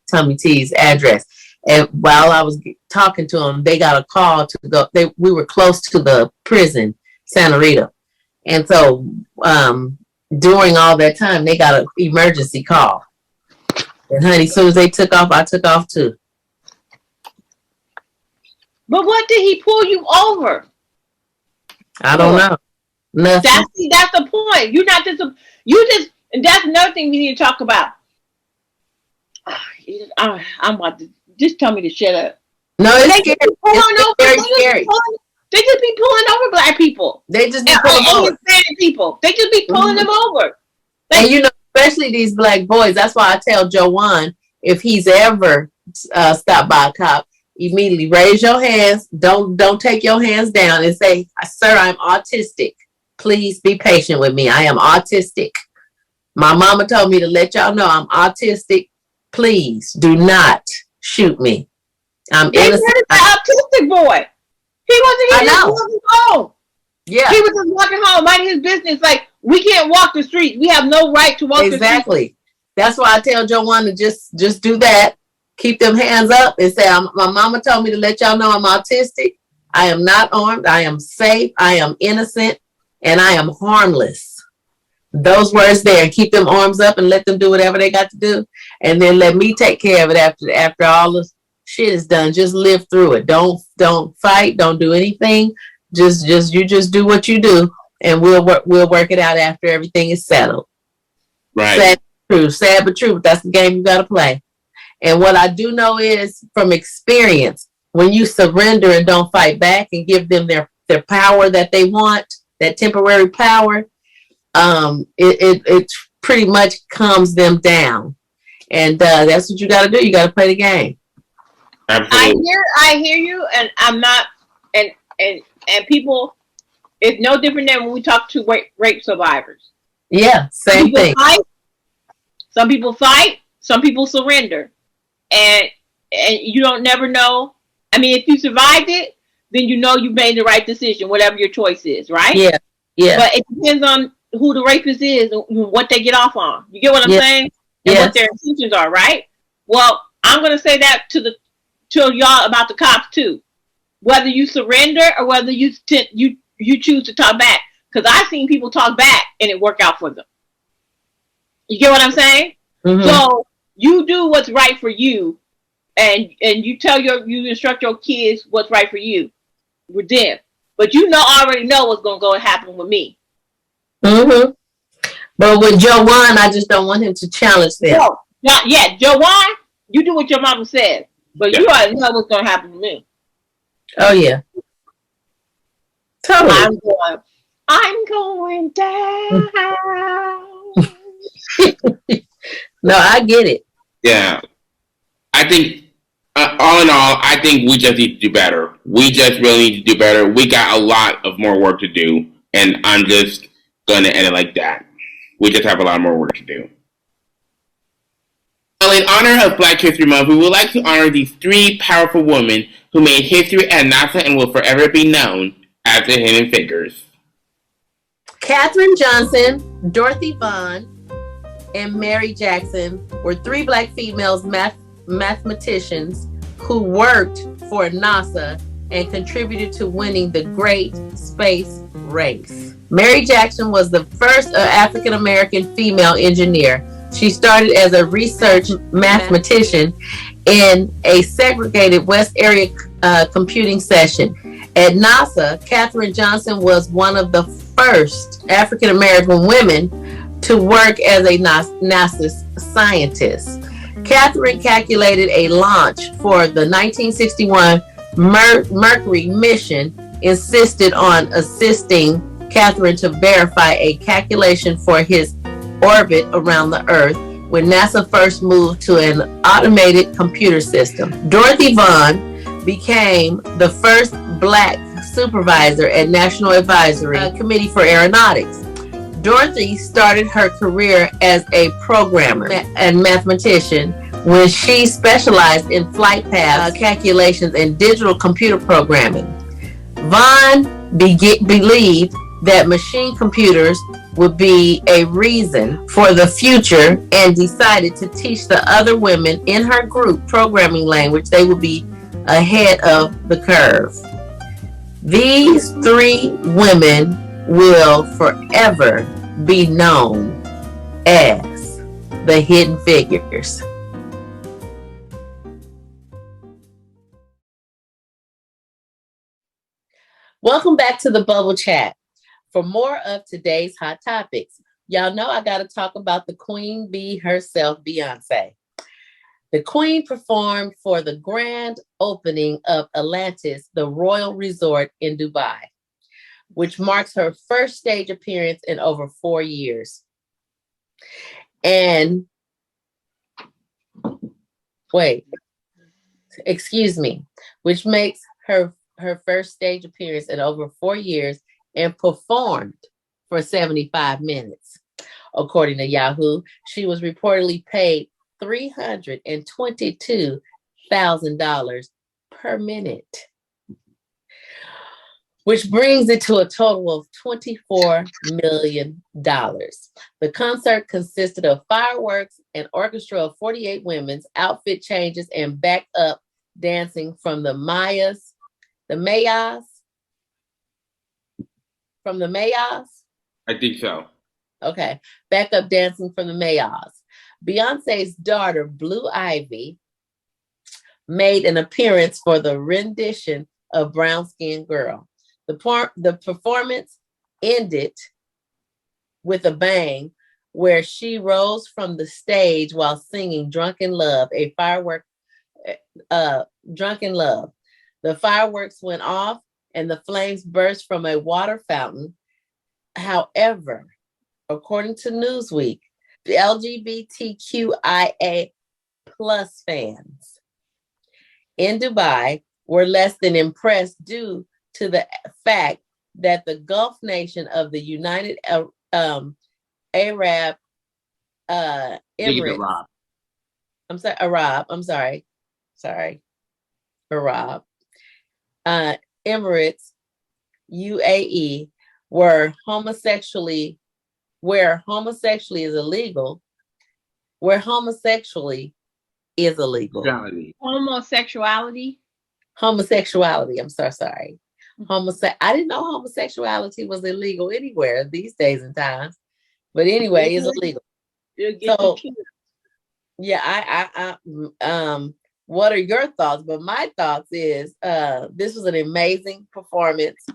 Tommy T's address. And while I was talking to him, they got a call to go. We were close to the prison, Santa Rita. And so during all that time, they got an emergency call. And honey, as soon as they took off, I took off too. But what did he pull you over? I don't know. Nothing. That's the point. You're not and that's another thing we need to talk about. I'm about to just tell me to shut up. No, it's scary. It's very scary. They just be pulling over black people. They just be pulling over Hispanic people. They just be pulling them over. And especially these black boys. That's why I tell Joanne, if he's ever stopped by a cop, immediately raise your hands. Don't take your hands down and say, sir, I'm autistic. Please be patient with me. I am autistic. My mama told me to let y'all know I'm autistic. Please do not shoot me. I'm innocent. He's an autistic boy. He wasn't even walking home. Yeah. He was just walking home, minding his business. Like, we can't walk the streets. We have no right to walk the streets. Exactly. That's why I tell Joanne to just do that. Keep them hands up and say, my mama told me to let y'all know I'm autistic. I am not armed. I am safe. I am innocent. And I am harmless. Those words there. And keep them arms up and let them do whatever they got to do. And then let me take care of it after all the shit is done. Just live through it. Don't fight. Don't do anything. Just do what you do. And we'll work it out after everything is settled. Right. Sad but true. But that's the game you got to play. And what I do know is from experience, when you surrender and don't fight back and give them their power that they want, that temporary power, it pretty much calms them down. And that's what you got to do. You got to play the game. Absolutely. I hear you, and I'm not, and people, it's no different than when we talk to rape survivors. Yeah, same thing. Some people fight, some people surrender. And you don't never know. I mean, if you survived it, then you know you made the right decision, whatever your choice is, right? Yeah, yeah. But it depends on who the rapist is and what they get off on. You get what I'm saying? And what their intentions are, right? Well, I'm going to say that to y'all about the cops too. Whether you surrender or whether you choose to talk back, because I've seen people talk back and it work out for them. You get what I'm saying? Mm-hmm. So you do what's right for you, and you you instruct your kids what's right for you with them. But you already know what's going to go and happen with me. Mm-hmm. But with Joanne, I just don't want him to challenge them. Yeah, Joanne, you do what your mama says. But you already know what's gonna happen to me. Oh yeah. Totally. I'm going down. No, I get it. Yeah. I think, all in all, I think we just need to do better. We just really need to do better. We got a lot of more work to do, and I'm just going to end it like that. We just have a lot more work to do. Well, in honor of Black History Month, we would like to honor these three powerful women who made history at NASA and will forever be known as the hidden figures. Katherine Johnson, Dorothy Vaughan, and Mary Jackson were three Black females mathematicians who worked for NASA and contributed to winning the Great Space Race. Mary Jackson was the first African American female engineer. She started as a research mathematician in a segregated West Area computing session. At NASA, Katherine Johnson was one of the first African American women to work as a NASA scientist. Katherine calculated a launch for the 1961 Mercury mission, insisted on assisting Katherine to verify a calculation for his orbit around the Earth when NASA first moved to an automated computer system. Dorothy Vaughan became the first Black supervisor at National Advisory Committee for Aeronautics. Dorothy started her career as a programmer and mathematician when she specialized in flight path calculations and digital computer programming. Vaughan believed that machine computers would be a reason for the future and decided to teach the other women in her group programming language. They would be ahead of the curve. These three women will forever be known as the hidden figures. Welcome back to the Bubble Chat. For more of today's hot topics, y'all know I got to talk about the Queen Bee herself, Beyoncé. The Queen performed for the grand opening of Atlantis, the Royal Resort in Dubai, which marks her first stage appearance in over 4 years. And which makes her first stage appearance in over 4 years and performed for 75 minutes. According to Yahoo, she was reportedly paid $322,000 per minute, which brings it to a total of $24 million. The concert consisted of fireworks, an orchestra of 48 women's, outfit changes, and backup dancing from the Mayas. I think so. Okay, backup dancing from the Mayas. Beyonce's daughter, Blue Ivy, made an appearance for the rendition of Brown Skin Girl. The performance ended with a bang where she rose from the stage while singing Drunken Love, Drunken Love. The fireworks went off and the flames burst from a water fountain. However, according to Newsweek, the LGBTQIA plus fans in Dubai were less than impressed due to the fact that the Gulf nation of the United Arab Emirates. Arab Emirates, UAE, where homosexuality is illegal. Homosexuality. I'm so sorry. I didn't know homosexuality was illegal anywhere these days and times. But anyway, it's illegal. So, yeah, what are your thoughts? But my thoughts is this was an amazing performance.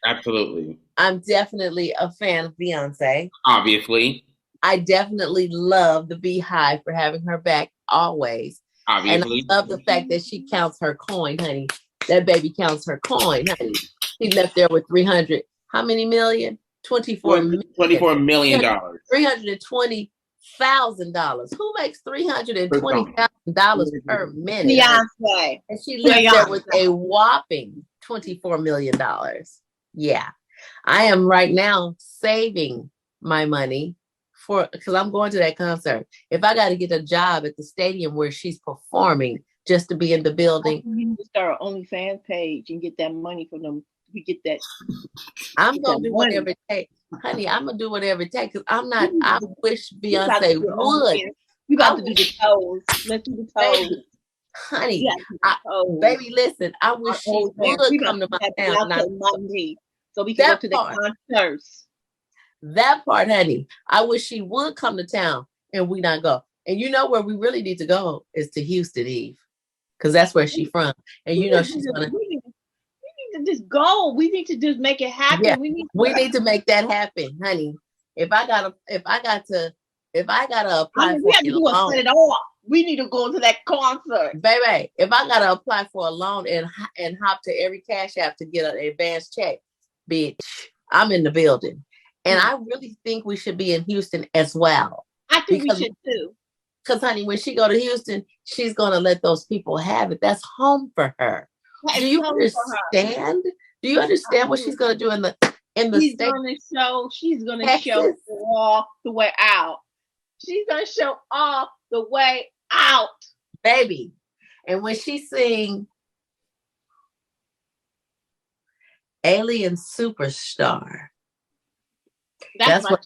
Absolutely. I'm definitely a fan of Beyonce. Obviously. I definitely love the Beehive for having her back always. Obviously. And I love the fact that she counts her coin, honey. That baby counts her coin, honey. She left there with 300. How many million? 24 million. $24 million. $320,000. Who makes $320,000 per minute? Beyonce. And she left there with a whopping $24 million. Yeah. I am right now saving my money because I'm going to that concert. If I got to get a job at the stadium where she's performing just to be in the building. You need to start an OnlyFans page and get that money from them. We get that. I'm going to do whatever it takes. Honey, I'm going to do whatever it takes because I wish Beyonce would. You got to do the toes. Let's do the toes. Honey, baby, listen, I wish she would come to my town. So we can go to the concerts. That part, honey, I wish she would come to town and we not go. And you know where we really need to go is to Houston, Eve, because that's where she's from. And you know she's gonna. We need to just go. We need to just make it happen. Yeah, we need to make that happen, honey. If I gotta apply we have to do a set it off. We need to go to that concert, baby. If I gotta apply for a loan and hop to every cash app to get an advance check, bitch, I'm in the building. And I really think we should be in Houston as well. I think we should too. Because, honey, when she go to Houston, she's going to let those people have it. That's home for her. Do you understand? Do you understand what she's going to do in the she's state? She's going to show all the way out. She's going to show all the way out. Baby. And when she sing Alien Superstar, that's what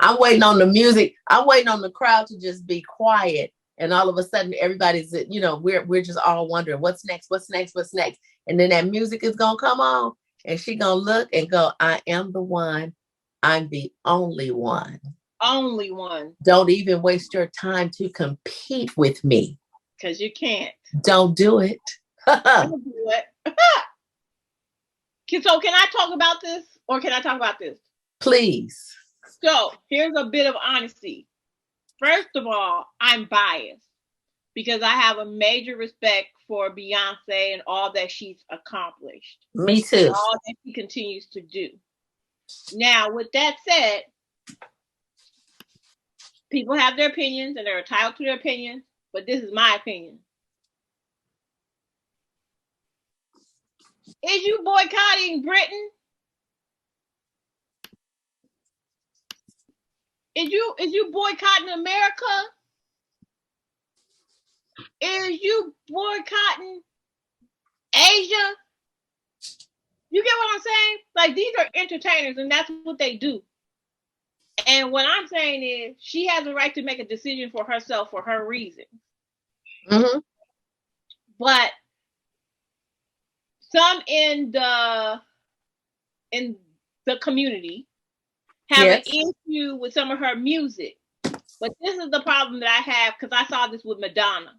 I'm waiting on the music. I'm waiting on the crowd to just be quiet. And all of a sudden, everybody's, we're just all wondering what's next. And then that music is going to come on and she going to look and go, I am the one. I'm the only one. Only one. Don't even waste your time to compete with me. Because you can't. Don't do it. Don't do it. So can I talk about this or can I talk about this? Please. So here's a bit of honesty. First of all, I'm biased because I have a major respect for Beyonce and all that she's accomplished. Me too. And all that she continues to do. Now, with that said, people have their opinions and they're entitled to their opinions, but this is my opinion. Is you boycotting Britain? Is you boycotting America? Is you boycotting Asia? You get what I'm saying? Like, these are entertainers and that's what they do. And what I'm saying is she has a right to make a decision for herself for her reasons. Mm-hmm. But some in the community have an issue with some of her music. But this is the problem that I have because I saw this with Madonna.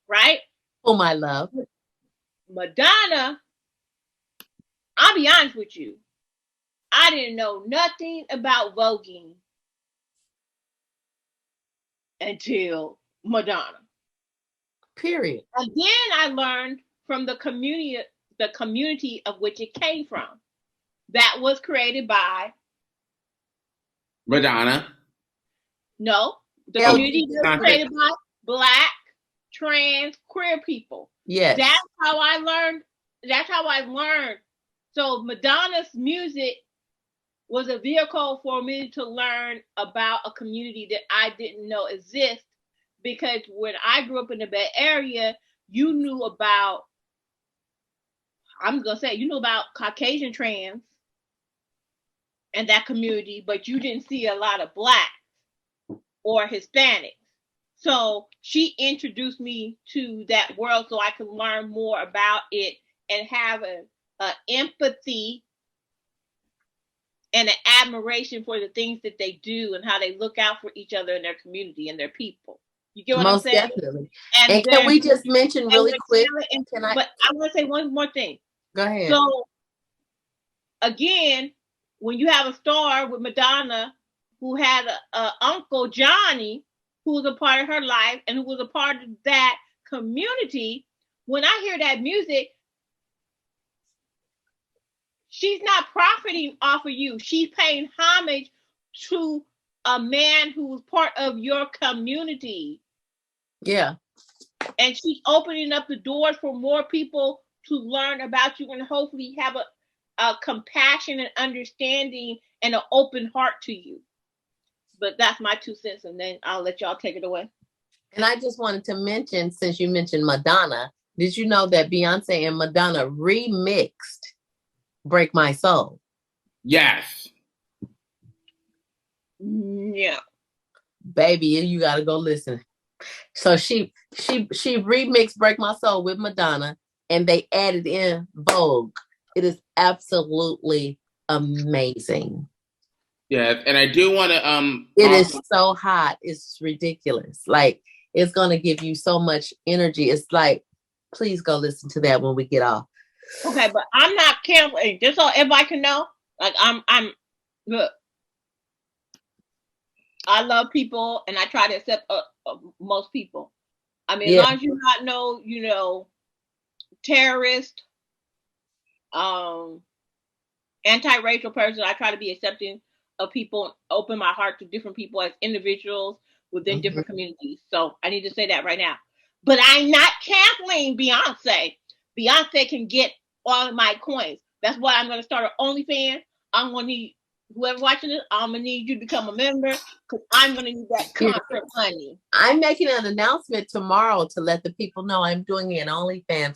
Right? Oh, my love. Madonna, I'll be honest with you. I didn't know nothing about voguing until Madonna. Period. And then I learned from the community of which it came from. That was created by Madonna. No, the community was created by Black, trans, queer people. Yes. That's how I learned. So Madonna's music was a vehicle for me to learn about a community that I didn't know exists. Because when I grew up in the Bay Area, you knew about Caucasian trans and that community, but you didn't see a lot of Black or Hispanics. So she introduced me to that world so I could learn more about it and have an empathy and an admiration for the things that they do and how they look out for each other and their community and their people. You get what I'm saying? Most definitely. And can we just mention really quick? But I want to say one more thing. Go ahead. So, again, when you have a star with Madonna who had a Uncle Johnny who was a part of her life and who was a part of that community. When I hear that music, she's not profiting off of you. She's paying homage to a man who was part of your community. Yeah. And she's opening up the doors for more people to learn about you and hopefully have a compassion and understanding and an open heart to you. But that's my 2 cents, and then I'll let y'all take it away. And I just wanted to mention, since you mentioned Madonna, did you know that Beyonce and Madonna remixed Break My Soul? Yes. Yeah. Baby, you gotta go listen. So she remixed Break My Soul with Madonna, and they added in Vogue. It is absolutely amazing. Yes, and I do want to It is so hot, it's ridiculous. Like, it's gonna give you so much energy. It's like, please go listen to that when we get off. Okay, but I'm not canceling. Just so everybody can know, like I'm look. I love people, and I try to accept most people. I mean, as long as you not know, terrorist, anti-racial person, I try to be accepting of people, open my heart to different people as individuals within different communities. So I need to say that right now. But I'm not canceling Beyonce. Beyonce can get all of my coins. That's why I'm going to start an OnlyFans. I'm going to need whoever watching this. I'm going to need you to become a member because I'm going to need that concert money. I'm making an announcement tomorrow to let the people know I'm doing an OnlyFans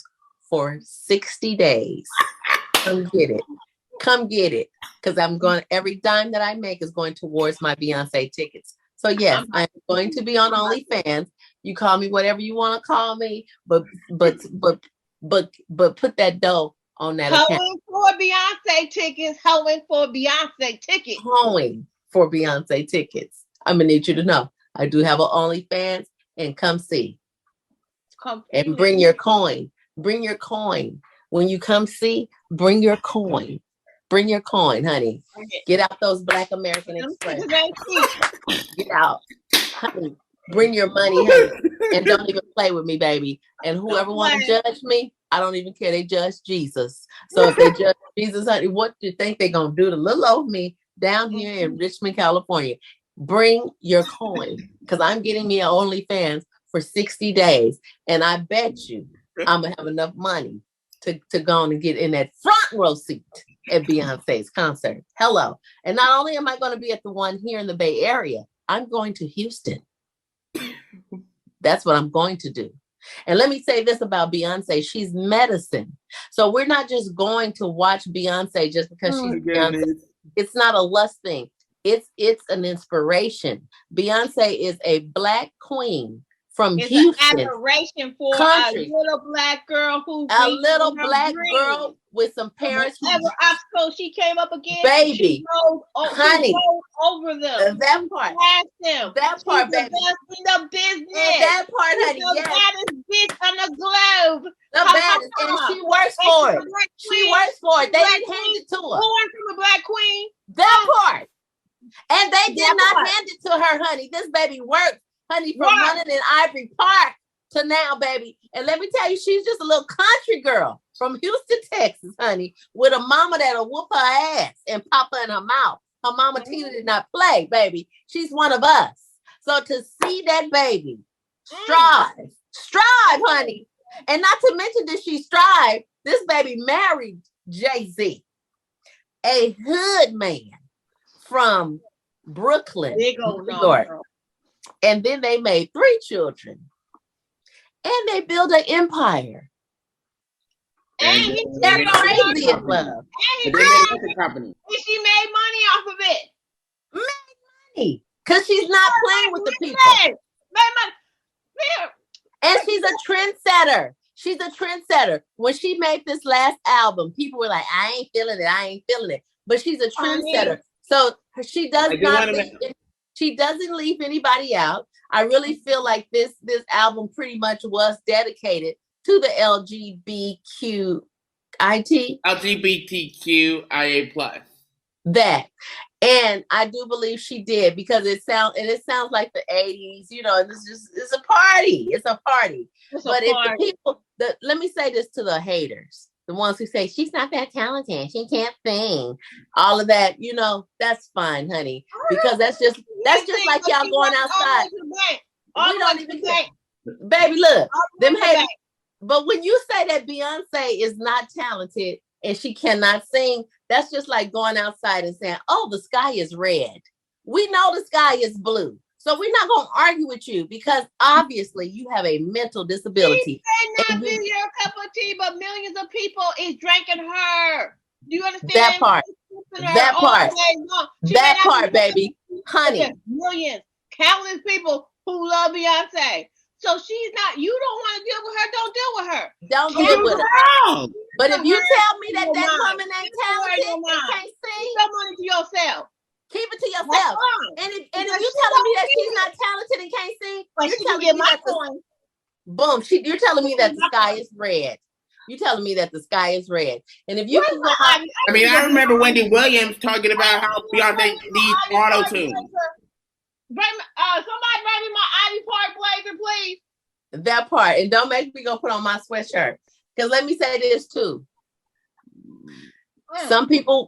for 60 days. Come get it. Come get it. Because I'm going, every dime that I make is going towards my Beyonce tickets. So yes, I'm going to be on OnlyFans. You call me whatever you want to call me, but put that dough on that account. Hoeing for Beyonce tickets. Hoeing for Beyonce tickets. Hoeing for Beyonce tickets. I'm gonna need you to know I do have an OnlyFans, and come see. And bring your coin. Bring your coin. When you come see, bring your coin. Bring your coin, honey. Get out those Black American Express. Get out, honey. Bring your money, honey. And don't even play with me, baby. And whoever want to judge me, I don't even care. They judge Jesus. So if they judge Jesus, honey, what do you think they're going to do to little old me down here in Richmond, California? Bring your coin, because I'm getting me an OnlyFans for 60 days. And I bet you I'm going to have enough money to go on and get in that front row seat at Beyonce's concert. Hello. And not only am I going to be at the one here in the Bay Area, I'm going to Houston. That's what I'm going to do. And let me say this about Beyonce. She's medicine. So we're not just going to watch Beyonce just because she's Beyonce. It's not a lust thing. It's an inspiration. Beyonce is a Black queen from Houston. An admiration for a little Black girl a little Black girl with some parents. Whatever obstacle she came up against, baby, she honey, over them. That part, that part, baby, the best in the business. And that part, honey, the baddest bitch on the globe. The baddest, and she works for it. She works for it. They didn't hand it to her. Born from a Black queen. That part, and they did not hand it to her, honey. This baby worked. Honey, from running in Ivory Park to now, baby. And let me tell you, she's just a little country girl from Houston, Texas, honey, with a mama that'll whoop her ass and pop her in her mouth. Her mama Tina did not play, baby. She's one of us. So to see that baby strive, honey. And not to mention that she strive, this baby married Jay-Z, a hood man from Brooklyn, New York. And then they made 3 children. And they built an empire. And they're crazy in love. And they made a company. And she made money off of it. Made money. Because she's not playing with the people. Made money. And she's a trendsetter. She's a trendsetter. When she made this last album, people were like, I ain't feeling it. But she's a trendsetter. So she does not... She doesn't leave anybody out. I really feel like this album pretty much was dedicated to the LGBTQIA+. LGBTQIA+. That. And I do believe she did because it sounds like the 80s, and it's a party. It's a party. If the people, let me say this to the haters, the ones who say she's not that talented, she can't sing, all of that, that's fine, honey. Because that's just like y'all going outside. We don't even care. Baby, look, them haters. But when you say that Beyonce is not talented and she cannot sing, that's just like going outside and saying, oh, the sky is red. We know the sky is blue. So we're not going to argue with you because obviously you have a mental disability. She may not be your cup of tea, but millions of people is drinking her. Do you understand? That part. That part, baby. Honey. Millions, countless people who love Beyonce. So she's not, you don't want to deal with her, don't deal with her. Don't deal with her. But if you tell me that woman ain't talented and can't sing, keep your money to yourself. Keep it to yourself. And if you telling me that she's not talented and can't sing, you're telling me that boom, you're telling me that the sky is red. You're telling me that the sky is red. And if you can go I remember Wendy Williams talking about how Beyonce needs auto-tune. Somebody bring me my Ivy Park blazer, please. That part. And don't make me go put on my sweatshirt. Because let me say this too. Some people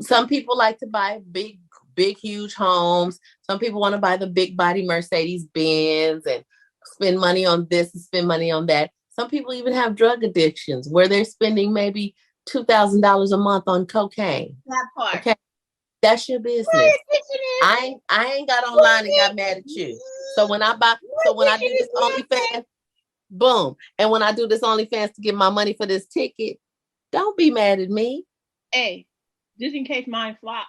like to buy big, huge homes. Some people want to buy the big body Mercedes Benz and spend money on this and spend money on that. Some people even have drug addictions where they're spending maybe $2,000 a month on cocaine. That part. Okay. That's your business. I ain't got online and got mad at you. So when I do this OnlyFans, boom. And when I do this OnlyFans to get my money for this ticket, don't be mad at me. Hey, just in case mine flop.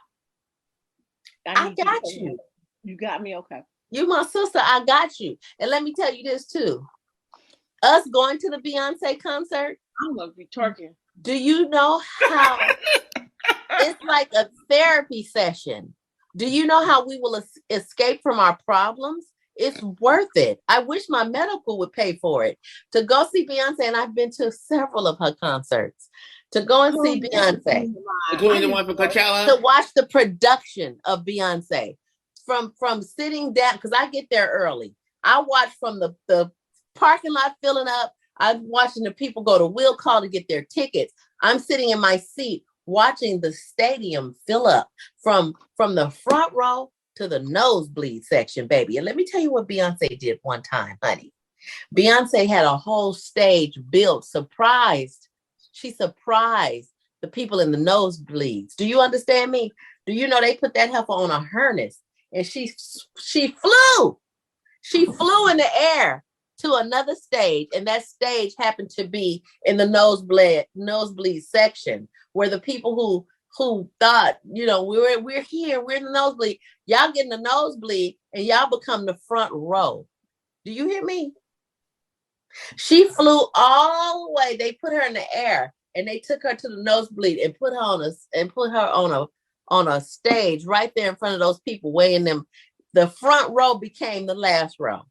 I got you. You got me, okay. You my sister, I got you. And let me tell you this too. Us going to the Beyonce concert. I'm gonna be twerking. Do you know how it's like a therapy session? Do you know how we will escape from our problems? It's worth it. I wish my medical would pay for it to go see Beyonce. And I've been to several of her concerts to go and see Beyonce. Including the one for Coachella? To watch the production of Beyonce from sitting down, because I get there early. I watch from the parking lot filling up. I'm watching the people go to will call to get their tickets. I'm sitting in my seat watching the stadium fill up from the front row to the nosebleed section, baby. And let me tell you what Beyonce did one time, honey. Beyonce had a whole stage built, surprised. She surprised the people in the nosebleeds. Do you understand me? Do you know they put that heifer on a harness and she flew. She flew in the air to another stage, and that stage happened to be in the nosebleed section where the people who thought, we're here, we're in the nosebleed. Y'all get in the nosebleed and y'all become the front row. Do you hear me? She flew all the way. They put her in the air and they took her to the nosebleed and put her on a stage right there in front of those people weighing them. The front row became the last row.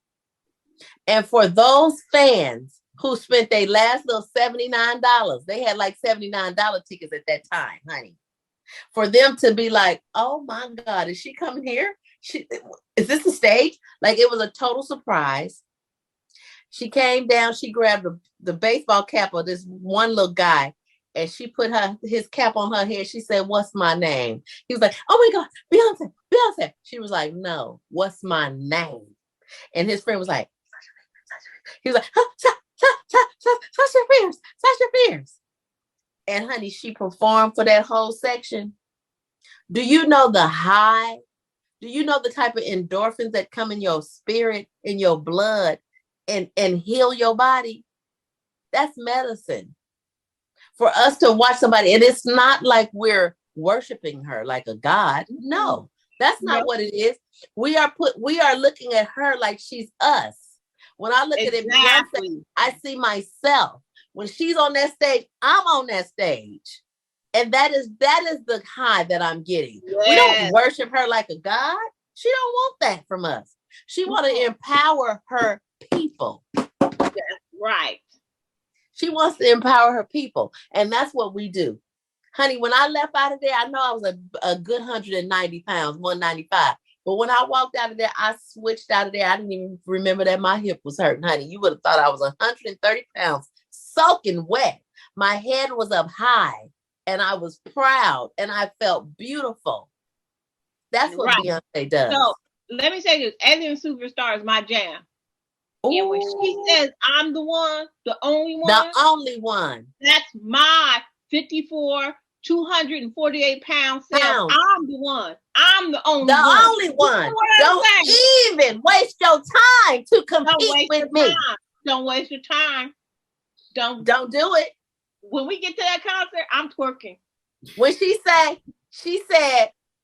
And for those fans who spent their last little $79, they had like $79 tickets at that time, honey. For them to be like, oh my God, is she coming here? Is this the stage? Like, it was a total surprise. She came down, she grabbed the baseball cap of this one little guy, and she put his cap on her head. She said, what's my name? He was like, oh my God, Beyonce. She was like, no, what's my name? And his friend was like, he was like, Sasha Fierce. And honey, she performed for that whole section. Do you know the high? Do you know the type of endorphins that come in your spirit, in your blood, and heal your body? That's medicine. For us to watch somebody, and it's not like we're worshiping her like a god. No, that's not what it is. We are looking at her like she's us. When I look at it, Beyonce, I see myself. When she's on that stage, I'm on that stage. And that is the high that I'm getting. Yes. We don't worship her like a god. She don't want that from us. She want to empower her people. That's right. She wants to empower her people. And that's what we do. Honey, when I left out of there, I know I was a good 190 pounds, 195. But when I walked out of there, I switched out of there. I didn't even remember that my hip was hurting, honey. You would have thought I was 130 pounds, soaking wet. My head was up high, and I was proud, and I felt beautiful. That's what Beyonce does. So let me say this: Alien Superstar is my jam. Ooh. And when she says, "I'm the one, the only one," that's my 54. 248 pounds. I'm the one. I'm the only one. The only one. Don't even waste your time to compete with me. Don't waste your time. Don't do it. When we get to that concert, I'm twerking. When she said,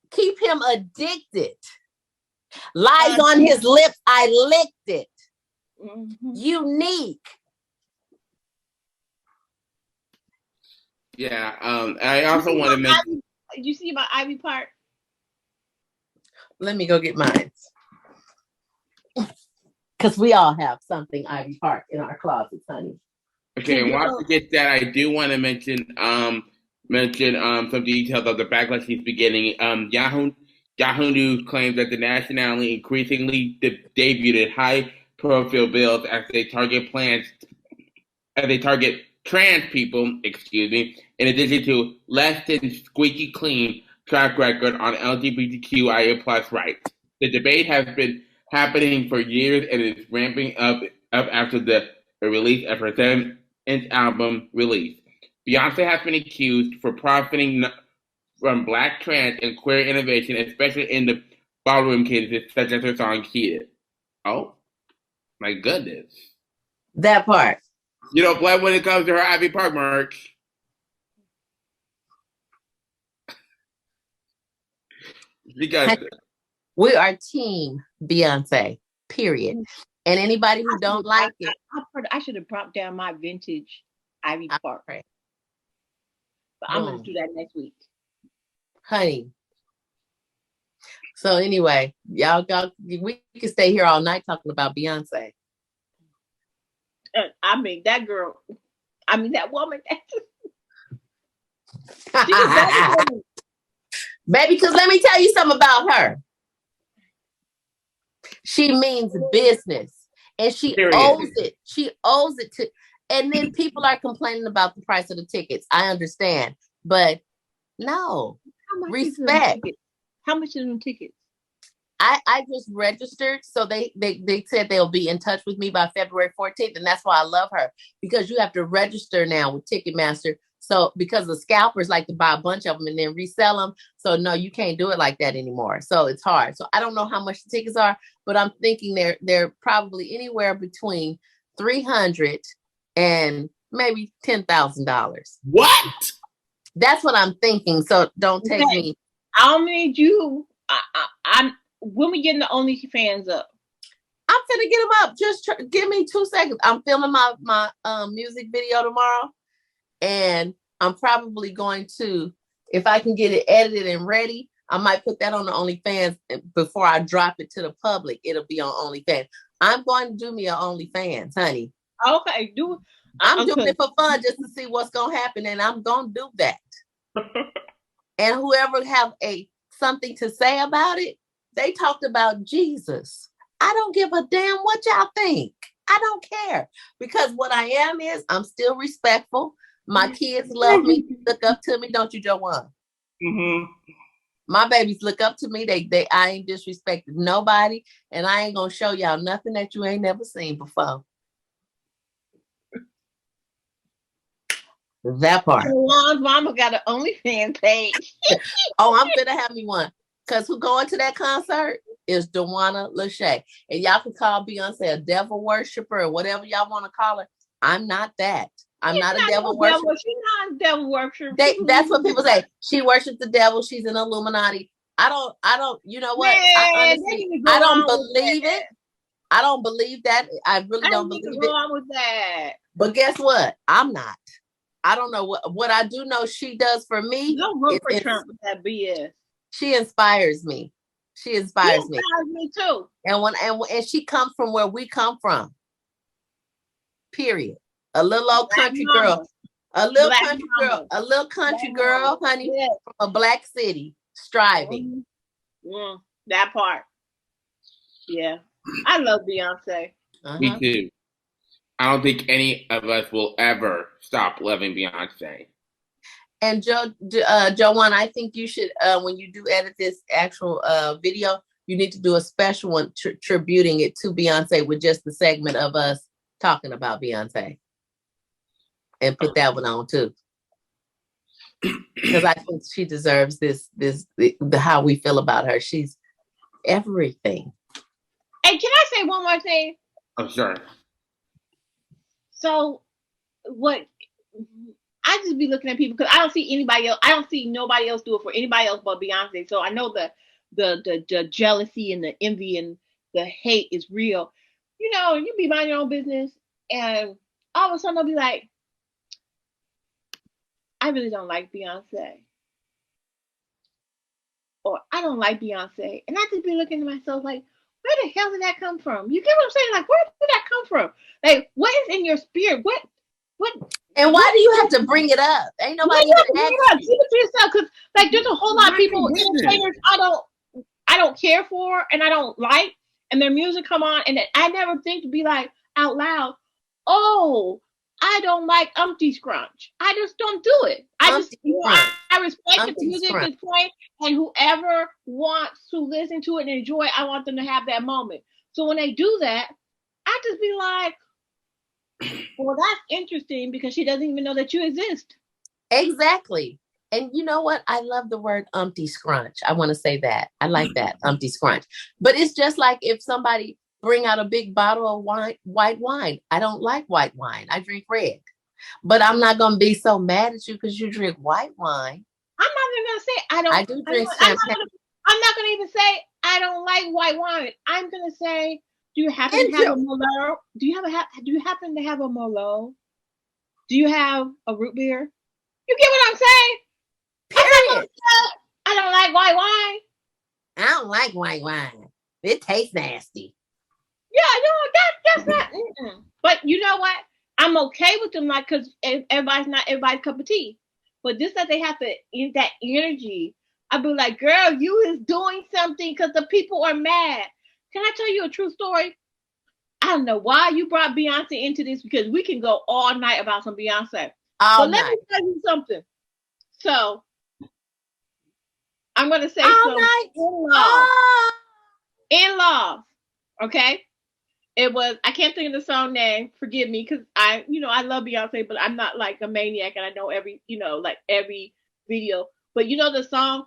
keep him addicted. Lies on his lips, I licked it. Mm-hmm. Unique. Yeah, I also want to mention. Did you see about Ivy Park? Let me go get mine. Because we all have something Ivy Park in our closets, honey. Okay, and while I forget that, I do want to mention some details of the backlash he's beginning. Yahoo News claims that the nationally increasingly debuted high-profile bills as they target trans people, in addition to less than squeaky clean track record on LGBTQIA+ rights. The debate has been happening for years and is ramping up after the release of her 7th album release. Beyoncé has been accused for profiting from Black, trans, and queer innovation, especially in the ballroom cases, such as her song "Heated." Oh, my goodness. That part. You don't play when it comes to her Ivy Park merch. Because we are team Beyonce, period. And anybody who don't like it. I should have brought down my vintage Ivy Park. But I'm going to do that next week. Honey. So anyway, y'all, we can stay here all night talking about Beyonce. I mean, that woman. Baby, because let me tell you something about her. She means business. And she owes it. She owes it to. And then people are complaining about the price of the tickets. I understand. But no. Respect. How much are them tickets? I just registered, so they said they'll be in touch with me by February 14th, and that's why I love her, because you have to register now with Ticketmaster. So because the scalpers like to buy a bunch of them and then resell them, so no, you can't do it like that anymore. So it's hard. So I don't know how much the tickets are, but I'm thinking they're probably anywhere between $300 and maybe $10,000. What? That's what I'm thinking. So don't take me. I'll need you. I'm. When we getting the OnlyFans up? I'm gonna get them up. Just give me 2 seconds. I'm filming my music video tomorrow, and I'm probably going to, if I can get it edited and ready, I might put that on the OnlyFans before I drop it to the public. It'll be on OnlyFans. I'm going to do me an OnlyFans, honey. Okay, I'm doing it for fun, just to see what's gonna happen, and I'm gonna do that. And whoever have something to say about it. They talked about Jesus. I don't give a damn what y'all think. I don't care. Because what I am is I'm still respectful. My kids love me, look up to me, don't you, Joanne? Mm-hmm. My babies look up to me. I ain't disrespected nobody, and I ain't gonna show y'all nothing that you ain't never seen before. That part. Joanne's mama got an OnlyFans page. Oh, I'm gonna have me one. Because who going to that concert is Dawana Lachey. And y'all can call Beyonce a devil worshiper or whatever y'all want to call her. I'm not that. I'm not a devil worshiper. She's not a devil worshiper. That's what people say. She worships the devil. She's an Illuminati. I don't, you know what? I don't believe it. I don't believe that. I really don't believe it. Wrong with that. But guess what? I'm not. I don't know what I do know she does for me. Don't vote for Trump with that BS. She inspires me. She inspires me. Me too. And she comes from where we come from. Period. A little old country girl. A little Black country mama. girl, a little country Black girl, mama. honey, Yeah. from a black city, striving. That part. Yeah. I love Beyonce. Me too. I don't think any of us will ever stop loving Beyonce. And Joanne, I think you should, when you do edit this actual video, you need to do a special one tributing it to Beyonce with just the segment of us talking about Beyonce, and put that one on too, because I think she deserves the how we feel about her. She's everything. And can I say one more thing? I'm sure. So, what I just be looking at people because I don't see anybody else. I don't see nobody else do it for anybody else but Beyonce. So I know the jealousy and the envy and the hate is real. You know, you be minding your own business, and all of a sudden they'll be like, "I really don't like Beyonce," or "I don't like Beyonce," and I just be looking to myself like, "Where the hell did that come from?" You get what I'm saying? Like, where did that come from? Like, what is in your spirit? What? And why do you have to bring it up? Ain't nobody even asked Keep it to yourself, because like there's a whole lot of people, entertainers I don't care for and I don't like, and their music come on, and I never think to be like out loud, "Oh, I don't like Umpty Scrunch." I just don't do it. I respect the music at this point, and whoever wants to listen to it and enjoy it, I want them to have that moment. So when they do that, I just be like, well, that's interesting, because she doesn't even know that you exist. Exactly. And you know what? I love the word Umpty Scrunch. I want to say that. I like that, Umpty Scrunch. But it's just like if somebody bring out a big bottle of white wine. I don't like white wine. I drink red. But I'm not going to be so mad at you because you drink white wine. I'm not even going to say I don't. I do drink champagne. I'm not going to even say I don't like white wine. I'm going to say, do you happen to have a Merlot? Do you happen to have a Merlot? Do you have a root beer? You get what I'm saying? Period. I don't like white wine. I don't like white wine. It tastes nasty. Yeah, no, that's not. But you know what? I'm okay with them, like, because everybody's not everybody's cup of tea. But this that they have to in that energy. I'd be like, girl, you is doing something because the people are mad. Can I tell you a true story? I don't know why you brought Beyonce into this, because we can go all night about some Beyonce. But let me tell you something. So I'm going to say in-laws. Okay. It was, I can't think of the song name. Forgive me, because I love Beyonce, but I'm not like a maniac and I know every video. But you know the song,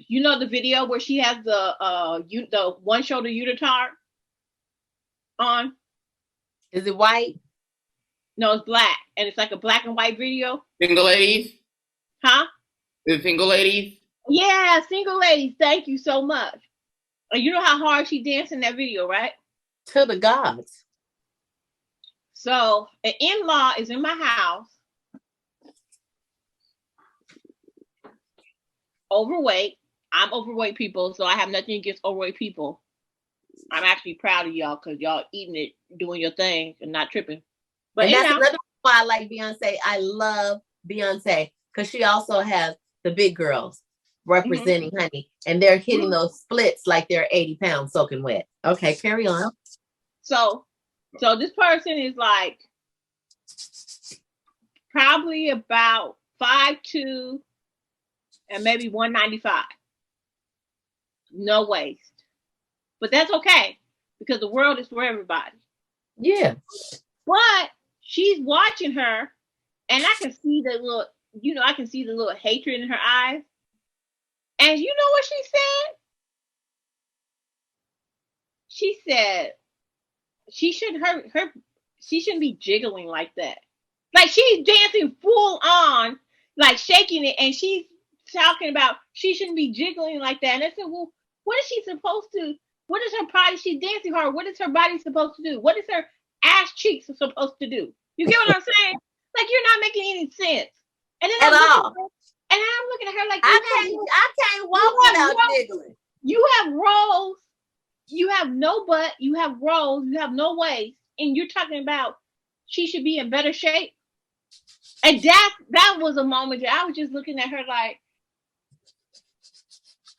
you know the video where she has the one shoulder unitard on? Is it white? No, it's black, and it's like a black and white video. Single ladies? Huh? Is it Single Ladies? Yeah, Single Ladies. Thank you so much. And you know how hard she danced in that video, right? To the gods. So an in-law is in my house, overweight. I'm overweight, people, so I have nothing against overweight people. I'm actually proud of y'all because y'all eating it, doing your thing, and not tripping. But and that's another reason why I like Beyonce. I love Beyonce because she also has the big girls representing honey, and they're hitting those splits like they're 80 pounds soaking wet. Okay, carry on. So this person is like probably about 5'2" and maybe 195. No waist. But that's okay, because the world is for everybody. Yeah. But she's watching her, and I can see the little hatred in her eyes. And you know what she said? She said she shouldn't be jiggling like that. Like, she's dancing full on, like shaking it, and she's talking about she shouldn't be jiggling like that. And I said, well, what is she supposed to? What is her body? She's dancing hard. What is her body supposed to do? What is her ass cheeks supposed to do? You get what I'm saying? Like, you're not making any sense. And then I'm looking at her like, I can't walk without jiggling. You have rolls. You have no butt. You have rolls. You have no waist. And you're talking about she should be in better shape. And that was a moment that I was just looking at her like,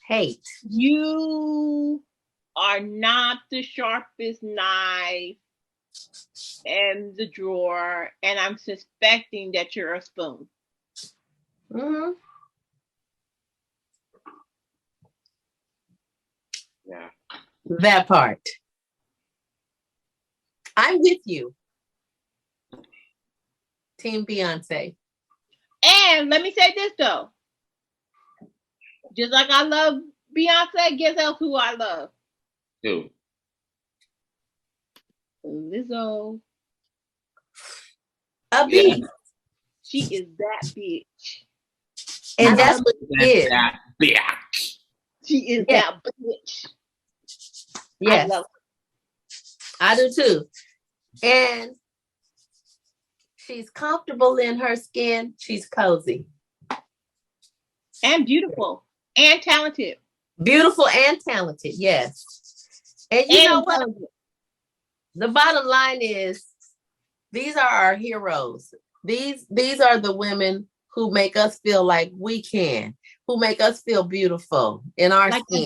hate. You are not the sharpest knife in the drawer, and I'm suspecting that you're a spoon. Mm-hmm. Yeah. That part. I'm with you. Team Beyonce. And let me say this though. Just like I love Beyonce, guess else who I love? Who? Lizzo. A beast. She is that bitch. And that's what she is. That bitch. She is that bitch. Yes. I love her. I do too. And she's comfortable in her skin. She's cozy. And beautiful. And talented. Beautiful and talented, yes. And you know what? The bottom line is, these are our heroes. These are the women who make us feel like we can, who make us feel beautiful in our like skin.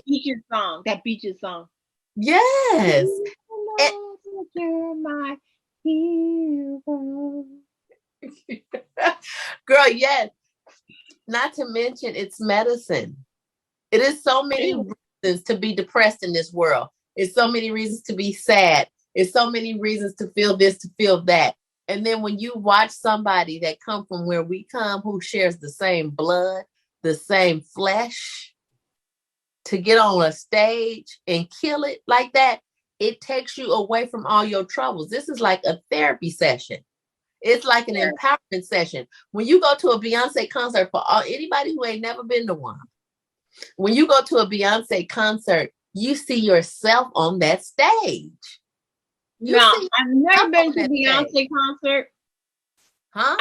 That Beaches song. Yes. You're my hero. Girl, yes. Not to mention it's medicine. It is so many reasons to be depressed in this world. It's so many reasons to be sad. It's so many reasons to feel this, to feel that. And then when you watch somebody that come from where we come, who shares the same blood, the same flesh, to get on a stage and kill it like that, it takes you away from all your troubles. This is like a therapy session. It's like an empowerment session. When you go to a Beyonce concert, for anybody who ain't never been to one, when you go to a Beyonce concert, you see yourself on that stage. I've never been to a Beyonce concert. Huh?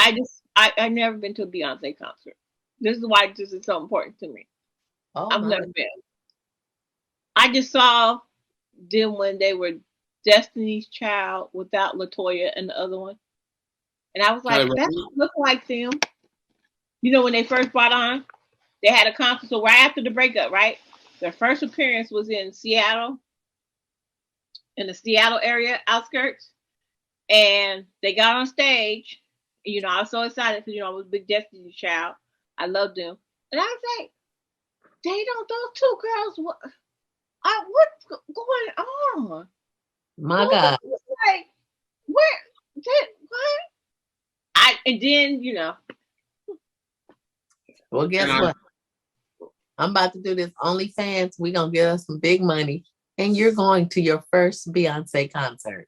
I've never been to a Beyonce concert. This is why this is so important to me. I've never been. I just saw them when they were Destiny's Child without LaToya and the other one. And I was like, that don't look like them. You know, when they first brought on, they had a concert. So right after the breakup, right? Their first appearance was in Seattle, in the Seattle area outskirts. And they got on stage. You know, I was so excited because, you know, I was a big Destiny's Child. I loved them. And I was like, those two girls, what's going on? My God. Like, what? And then, you know. Well, guess what? I'm about to do this OnlyFans. We're going to get us some big money. And you're going to your first Beyonce concert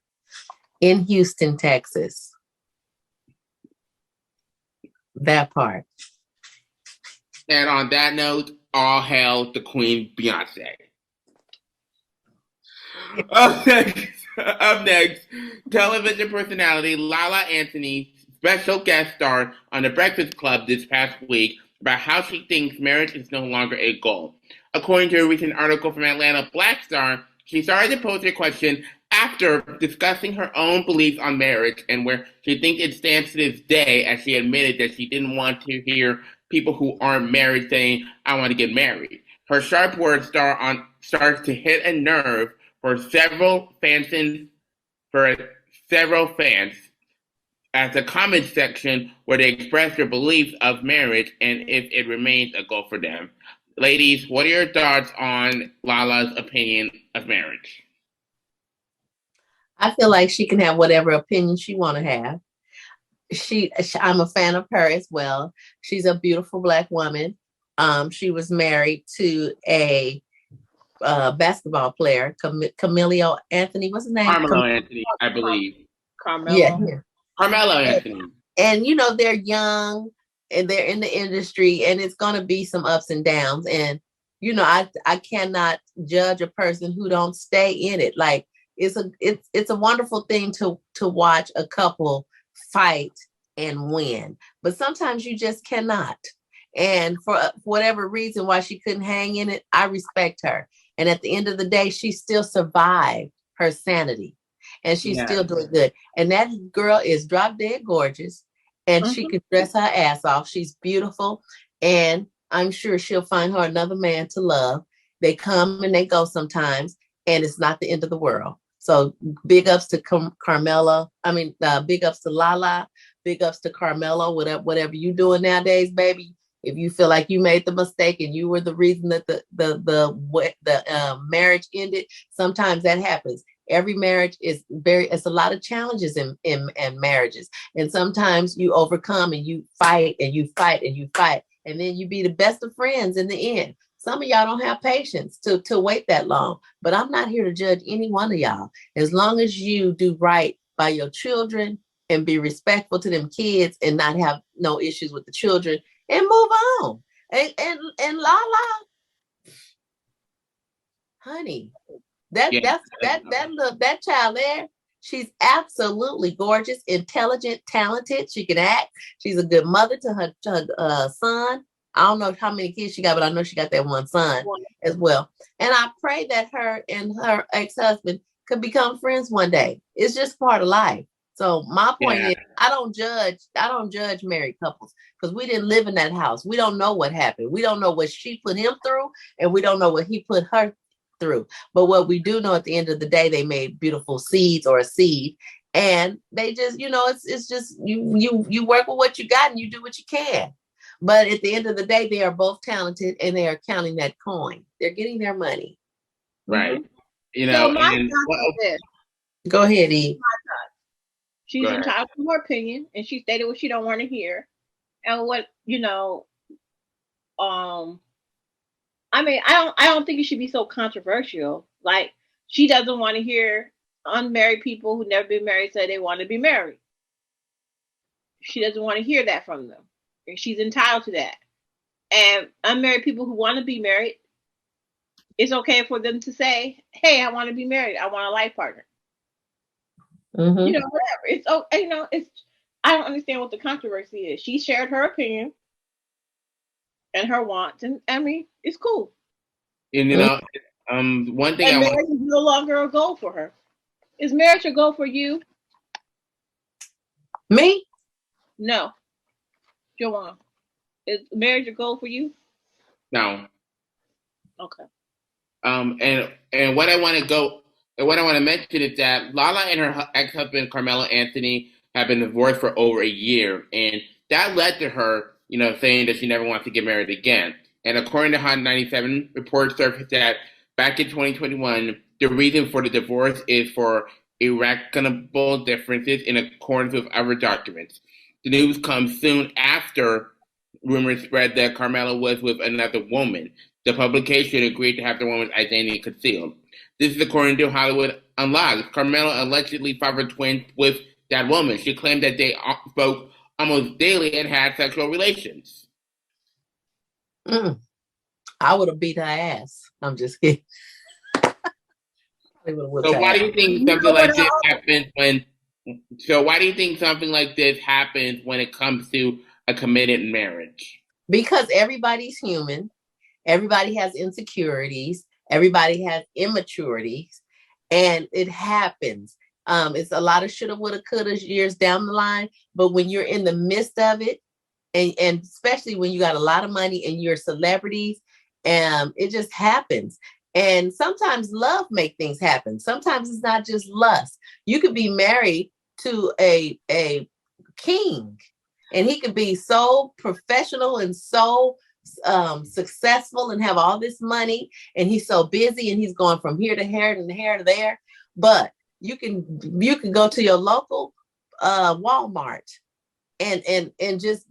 in Houston, Texas. That part. And on that note, all hail the Queen Beyonce. Up next, television personality Lala Anthony special guest star on The Breakfast Club this past week about how she thinks marriage is no longer a goal. According to a recent article from Atlanta Black Star, she started to pose a question after discussing her own beliefs on marriage and where she thinks it stands to this day, as she admitted that she didn't want to hear people who aren't married saying, "I want to get married." Her sharp words starts to hit a nerve for several fans at the comment section where they express their beliefs of marriage and if it remains a goal for them. Ladies, what are your thoughts on Lala's opinion of marriage? I feel like she can have whatever opinion she want to have. I'm a fan of her as well. She's a beautiful Black woman. She was married to a basketball player, Carmelo Anthony. What's his name? Carmelo Anthony, I believe. Carmelo. Yeah. Carmelo Anthony. And you know, they're young and they're in the industry, and it's going to be some ups and downs. And you know, I cannot judge a person who don't stay in it. Like it's a wonderful thing to watch a couple fight and win, but sometimes you just cannot. And for whatever reason why she couldn't hang in it, I respect her. And at the end of the day, she still survived her sanity, and she's still doing good. And that girl is drop dead gorgeous. and she can dress her ass off. She's beautiful, and I'm sure she'll find her another man to love. They come and they go sometimes, and it's not the end of the world. So big ups to Carmela. Big ups to Lala. Big ups to Carmela. Whatever you doing nowadays, baby. If you feel like you made the mistake and you were the reason that the marriage ended, sometimes that happens. Every marriage it's a lot of challenges in marriages. And sometimes you overcome and you fight and you fight and you fight. And then you be the best of friends in the end. Some of y'all don't have patience to wait that long. But I'm not here to judge any one of y'all. As long as you do right by your children and be respectful to them kids and not have no issues with the children and move on. And Lala, honey, that child there, she's absolutely gorgeous, intelligent, talented. She can act. She's a good mother to her son. I don't know how many kids she got, but I know she got that one son as well. And I pray that her and her ex-husband could become friends one day. It's just part of life. So my point is, I don't judge married couples because we didn't live in that house. We don't know what happened. We don't know what she put him through, and we don't know what he put her through. But what we do know, at the end of the day, they made beautiful seeds or a seed, and they just, it's just you work with what you got and you do what you can. But at the end of the day, they are both talented and they are counting that coin. They're getting their money. Right. So go ahead, Eve. She's entitled to her opinion, and she stated what she don't want to hear. And what I don't think it should be so controversial. Like, she doesn't want to hear unmarried people who never been married say they want to be married. She doesn't want to hear that from them. And she's entitled to that. And unmarried people who want to be married, it's okay for them to say, hey, I want to be married. I want a life partner. Mm-hmm. Whatever. It's okay. I don't understand what the controversy is. She shared her opinion and her wants, and it's cool. And one thing marriage is no longer a goal for her. Is marriage a goal for you? Me? No. Joanne, is marriage a goal for you? No. Okay. And what I want to mention is that Lala and her ex-husband Carmelo Anthony have been divorced for over a year, and that led to her, saying that she never wants to get married again. And according to Hot 97, reports surfaced that back in 2021, the reason for the divorce is for irreconcilable differences in accordance with other documents. The news comes soon after rumors spread that Carmelo was with another woman. The publication agreed to have the woman's identity concealed. This is according to Hollywood Unlocked. Carmelo allegedly fathered twins with that woman. She claimed that they spoke almost daily and had sexual relations. I would have beat her ass. I'm just kidding. So why do you think something like this happens when? So why do you think something like this happens when it comes to a committed marriage? Because everybody's human. Everybody has insecurities. Everybody has immaturities. And it happens. It's a lot of shoulda, woulda, coulda years down the line. But when you're in the midst of it, and especially when you got a lot of money and you're celebrities, it just happens. And sometimes love make things happen. Sometimes it's not just lust. You could be married to a king, and he could be so professional and so successful and have all this money, and he's so busy and he's going from here to here and here to there. But you can go to your local Walmart and just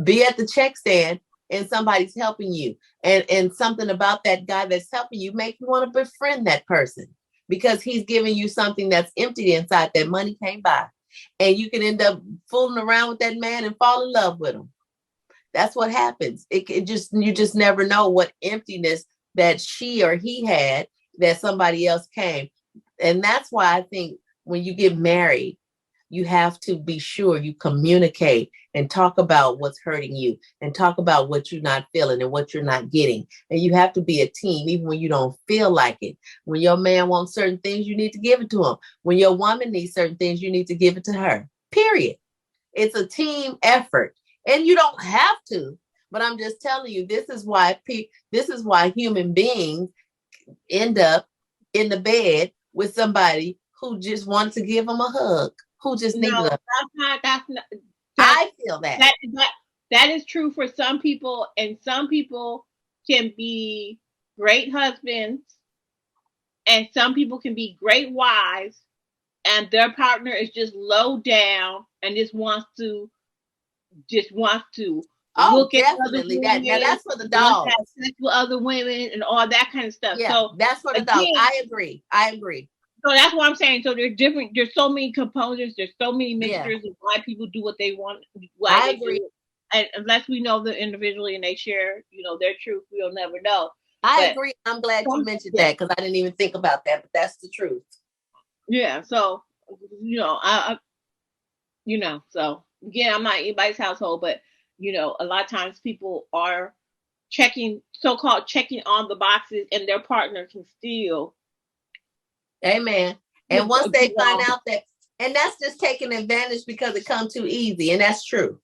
be at the check stand, and somebody's helping you, and something about that guy that's helping you make you want to befriend that person because he's giving you something that's empty inside that money can't buy. And you can end up fooling around with that man and fall in love with him. That's what happens. You just never know what emptiness that she or he had that somebody else came. And that's why I think when you get married, you have to be sure you communicate and talk about what's hurting you and talk about what you're not feeling and what you're not getting. And you have to be a team, even when you don't feel like it. When your man wants certain things, you need to give it to him. When your woman needs certain things, you need to give it to her, period. It's a team effort, and you don't have to. But I'm just telling you, this is why human beings end up in the bed with somebody who just wants to give them a hug, who just needs a. I feel that is true for some people, and some people can be great husbands, and some people can be great wives, and their partner is just low down and just wants to look at other women. Now that's for the dogs. Have sex with other women and all that kind of stuff. Yeah, so that's for the dogs. I agree. So that's what I'm saying. So there's so many components, there's so many mixtures of why people do what they want, why they agree. Do it. And unless we know them individually and they share, their truth, we'll never know. I agree. I'm glad you mentioned that, because I didn't even think about that, but that's the truth. Yeah. So, so again, I'm not anybody's household, but a lot of times people are so-called checking on the boxes, and their partner can steal. Amen. And once they find out that, and that's just taking advantage because it comes too easy, and that's true.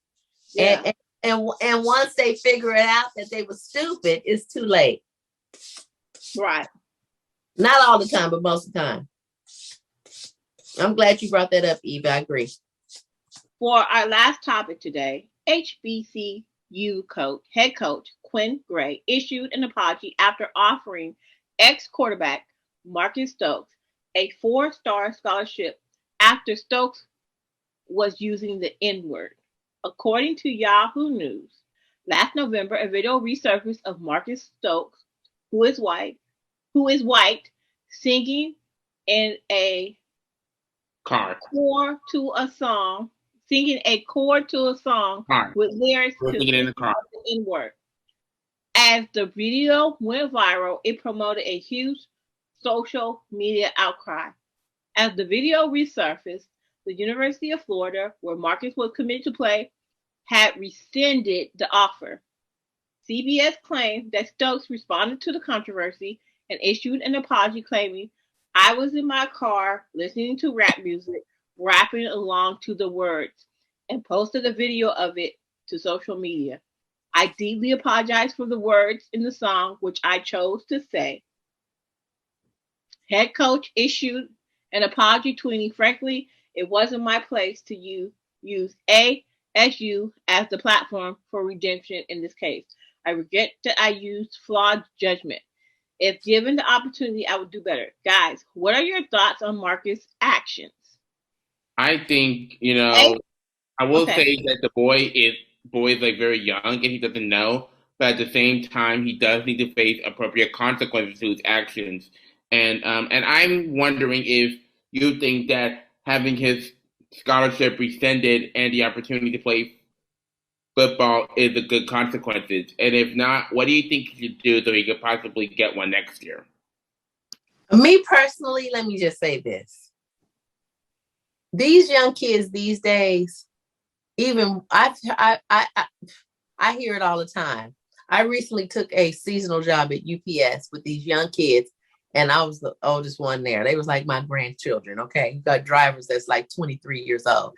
Yeah. And once they figure it out that they were stupid, it's too late. Right. Not all the time, but most of the time. I'm glad you brought that up, Eva. I agree. For our last topic today, HBCU head coach Quinn Gray issued an apology after offering ex-quarterback Marcus Stokes a 4-star scholarship after Stokes was using the N-word. According to Yahoo News, last November, a video resurfaced of Marcus Stokes, who is white, singing in a chord to a song with lyrics to the N-word. As the video went viral, it promoted a huge social media outcry. As the video resurfaced, the University of Florida, where Marcus was committed to play, had rescinded the offer. CBS claimed that Stokes responded to the controversy and issued an apology claiming, "I was in my car listening to rap music, rapping along to the words, and posted a video of it to social media. I deeply apologize for the words in the song, which I chose to say." Head coach issued an apology tweeting, "Frankly, it wasn't my place to use ASU as the platform for redemption in this case. I regret that I used flawed judgment. If given the opportunity, I would do better." Guys, what are your thoughts on Marcus' actions? I think, I will say that the boy is like very young and he doesn't know, but at the same time, he does need to face appropriate consequences to his actions. And I'm wondering if you think that having his scholarship rescinded and the opportunity to play football is a good consequences. And if not, what do you think he should do so he could possibly get one next year? Me personally, let me just say this. These young kids these days, even I hear it all the time. I recently took a seasonal job at UPS with these young kids, and I was the oldest one there. They was like my grandchildren, okay? You got drivers that's like 23 years old.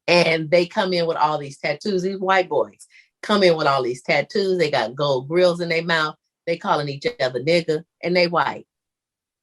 And they come in with all these tattoos. These white boys come in with all these tattoos. They got gold grills in their mouth. They calling each other nigga, and they white,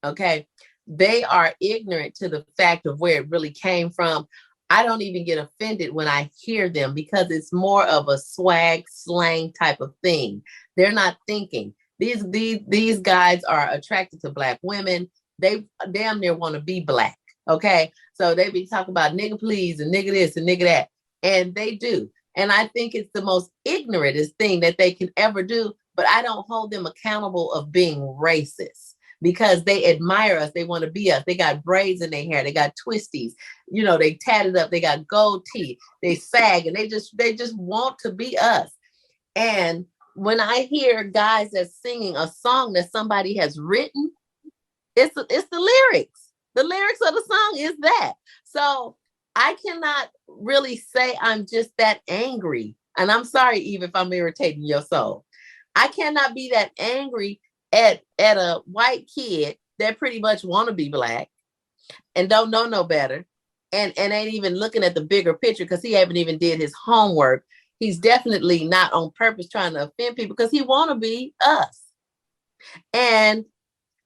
okay? They are ignorant to the fact of where it really came from. I don't even get offended when I hear them because it's more of a swag, slang type of thing. They're not thinking. These guys are attracted to Black women. They damn near want to be Black, okay? So they be talking about nigga please and nigga this and nigga that, and they do. And I think it's the most ignorantest thing that they can ever do, but I don't hold them accountable of being racist because they admire us. They want to be us. They got braids in their hair. They got twisties. They tatted up. They got gold teeth. They sag, and they just want to be us. And when I hear guys that's singing a song that somebody has written, it's the lyrics. The lyrics of the song is that. So I cannot really say I'm just that angry. And I'm sorry, Eve, if I'm irritating your soul. I cannot be that angry at a white kid that pretty much want to be Black and don't know no better and ain't even looking at the bigger picture because he haven't even did his homework. He's definitely not on purpose trying to offend people because he want to be us. And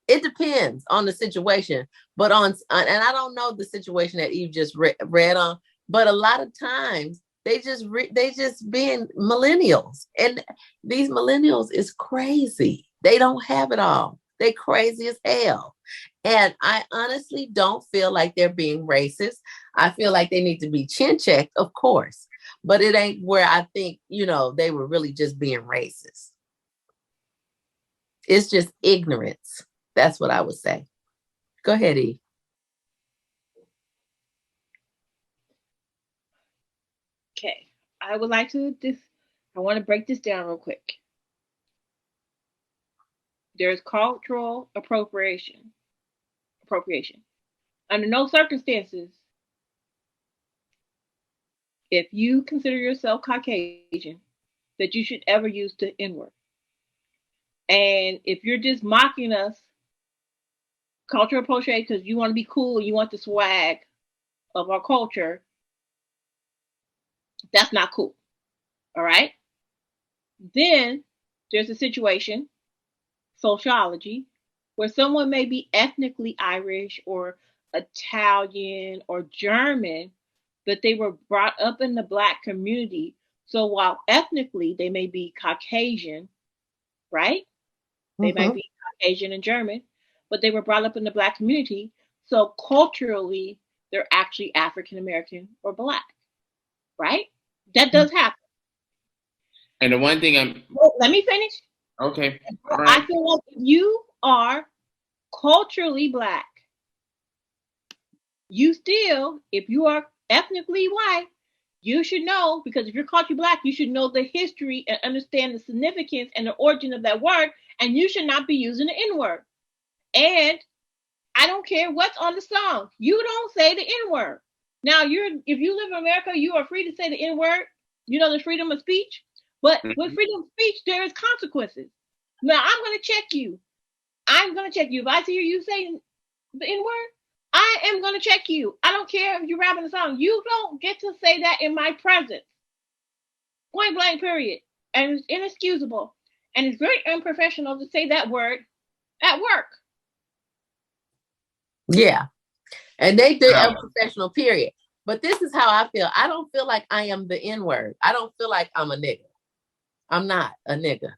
it depends on the situation, but and I don't know the situation that Eve just read on, but a lot of times they just being millennials, and these millennials is crazy. They don't have it all. They crazy as hell. And I honestly don't feel like they're being racist. I feel like they need to be chin checked, of course, but it ain't where I think, they were really just being racist. It's just ignorance. That's what I would say. Go ahead, Eve. Okay. I would like to I want to break this down real quick. There's cultural appropriation. Under no circumstances, if you consider yourself Caucasian, that you should ever use the N-word. And if you're just mocking us, cultural appropriation, because you want to be cool, you want the swag of our culture, that's not cool. All right? Then there's a situation, sociology, where someone may be ethnically Irish or Italian or German, but they were brought up in the Black community. So while ethnically they may be Caucasian, right? They might be Caucasian and German, but they were brought up in the Black community. So culturally, they're actually African American or Black, right? That does happen. And the one thing let me finish. Okay. All right. I feel like if you are culturally Black, you still, if you are ethnically white, you should know, because if you're culturally Black, you should know the history and understand the significance and the origin of that word, and you should not be using the N-word. And I don't care what's on the song. You don't say the N-word. Now, if you live in America, you are free to say the N-word. There's freedom of speech. But with freedom of speech, there is consequences. Now, I'm going to check you. If I see you saying the N-word, I am going to check you. I don't care if you're rapping a song. You don't get to say that in my presence. Point blank, period. And it's inexcusable. And it's very unprofessional to say that word at work. Yeah. And they do unprofessional, period. But this is how I feel. I don't feel like I am the N-word. I don't feel like I'm a nigga. I'm not a nigga.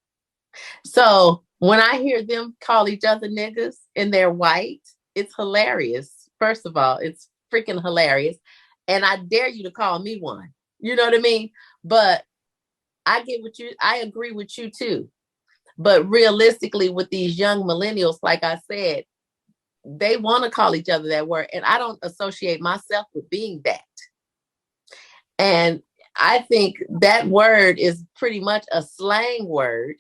So when I hear them call each other niggas and they're white, it's hilarious. First of all, it's freaking hilarious. And I dare you to call me one. You know what I mean? But I agree with you too. But realistically, with these young millennials, like I said, they want to call each other that word. And I don't associate myself with being that. And I think that word is pretty much a slang word,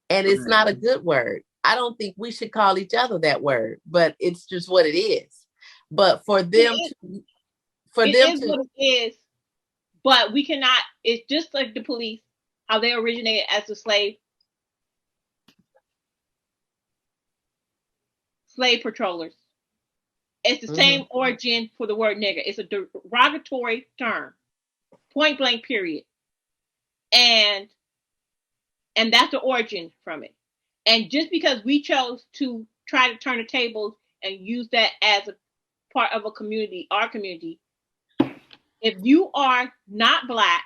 and it's not a good word. I don't think we should call each other that word, but it's just what it is. But for them to what it is, but we cannot. It's just like the police, how they originated as a slave patrollers. It's the same origin for the word nigger. It's a derogatory term. Point blank, period. And that's the origin from it. And just because we chose to try to turn the tables and use that as a part of a community, our community, if you are not Black,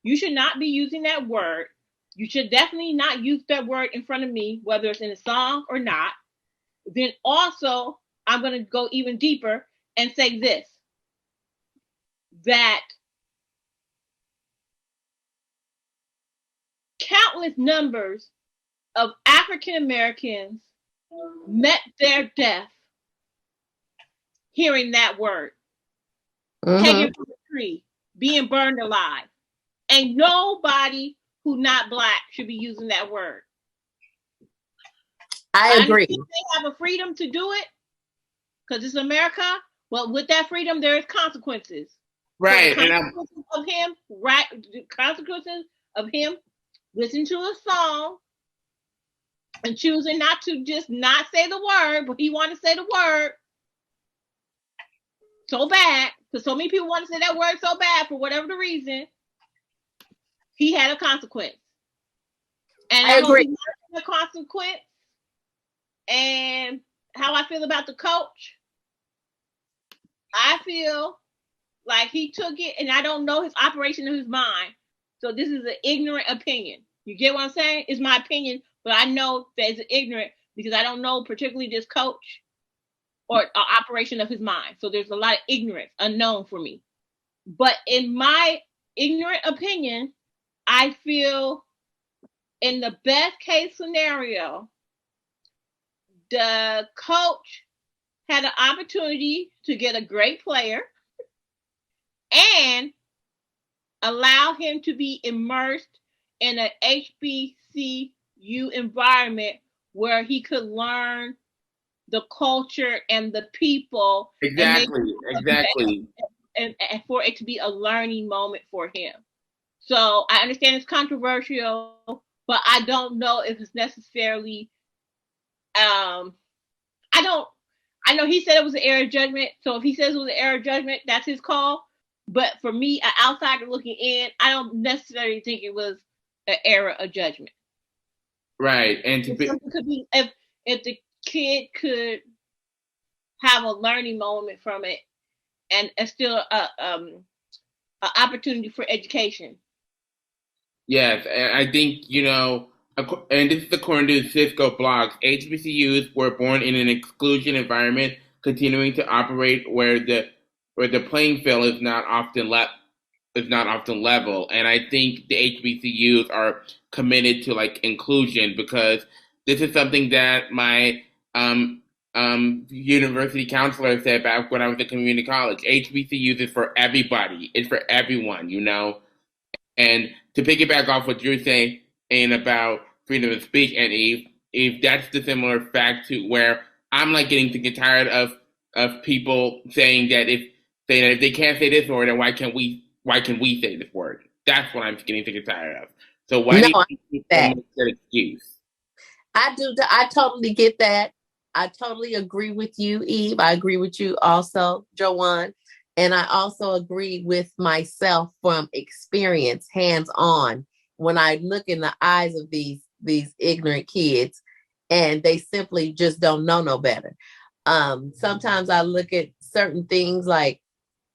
you should not be using that word. You should definitely not use that word in front of me, whether it's in a song or not. Then also, I'm going to go even deeper and say this, that countless numbers of African Americans met their death hearing that word. Hanging from a tree, being burned alive. And nobody who not Black should be using that word. I agree. They have a freedom to do it because it's America. Well, with that freedom, there is consequences. Right. So the consequences of him listening to a song and choosing not to just not say the word, but he wanted to say the word so bad because so many people want to say that word so bad for whatever the reason, he had a consequence. And I agree. Hope he learned the consequence. And how I feel about the coach, I feel like he took it, and I don't know his operation of his mind. So this is an ignorant opinion. You get what I'm saying? It's my opinion, but I know that it's ignorant because I don't know particularly this coach or operation of his mind. So there's a lot of ignorance unknown for me. But in my ignorant opinion, I feel in the best case scenario, the coach had an opportunity to get a great player and allow him to be immersed in an HBCU environment where he could learn the culture and the people. Exactly. And for it to be a learning moment for him. So I understand it's controversial, but I don't know if it's necessarily, I know he said it was an error of judgment. So if he says it was an error of judgment, that's his call. But for me, an outsider looking in, I don't necessarily think it was an error of judgment. Right. And to could be if the kid could have a learning moment from it, and it's still an opportunity for education. Yes, and I think, and this is according to Cisco blogs, HBCUs were born in an exclusion environment, continuing to operate where the playing field is not often level. And I think the HBCUs are committed to inclusion, because this is something that my university counselor said back when I was at community college. HBCUs is for everybody. It's for everyone, And to piggyback off what you're saying about freedom of speech, and Eve, that's the similar fact to where I'm getting to get tired of people saying that if they can't say this word, then why can we say this word? That's what I'm getting to get tired of. So why do you think that excuse? I do. I totally get that. I totally agree with you, Eve. I agree with you also, Joanne. And I also agree with myself from experience, hands-on, when I look in the eyes of these ignorant kids, and they simply just don't know no better. Sometimes I look at certain things like,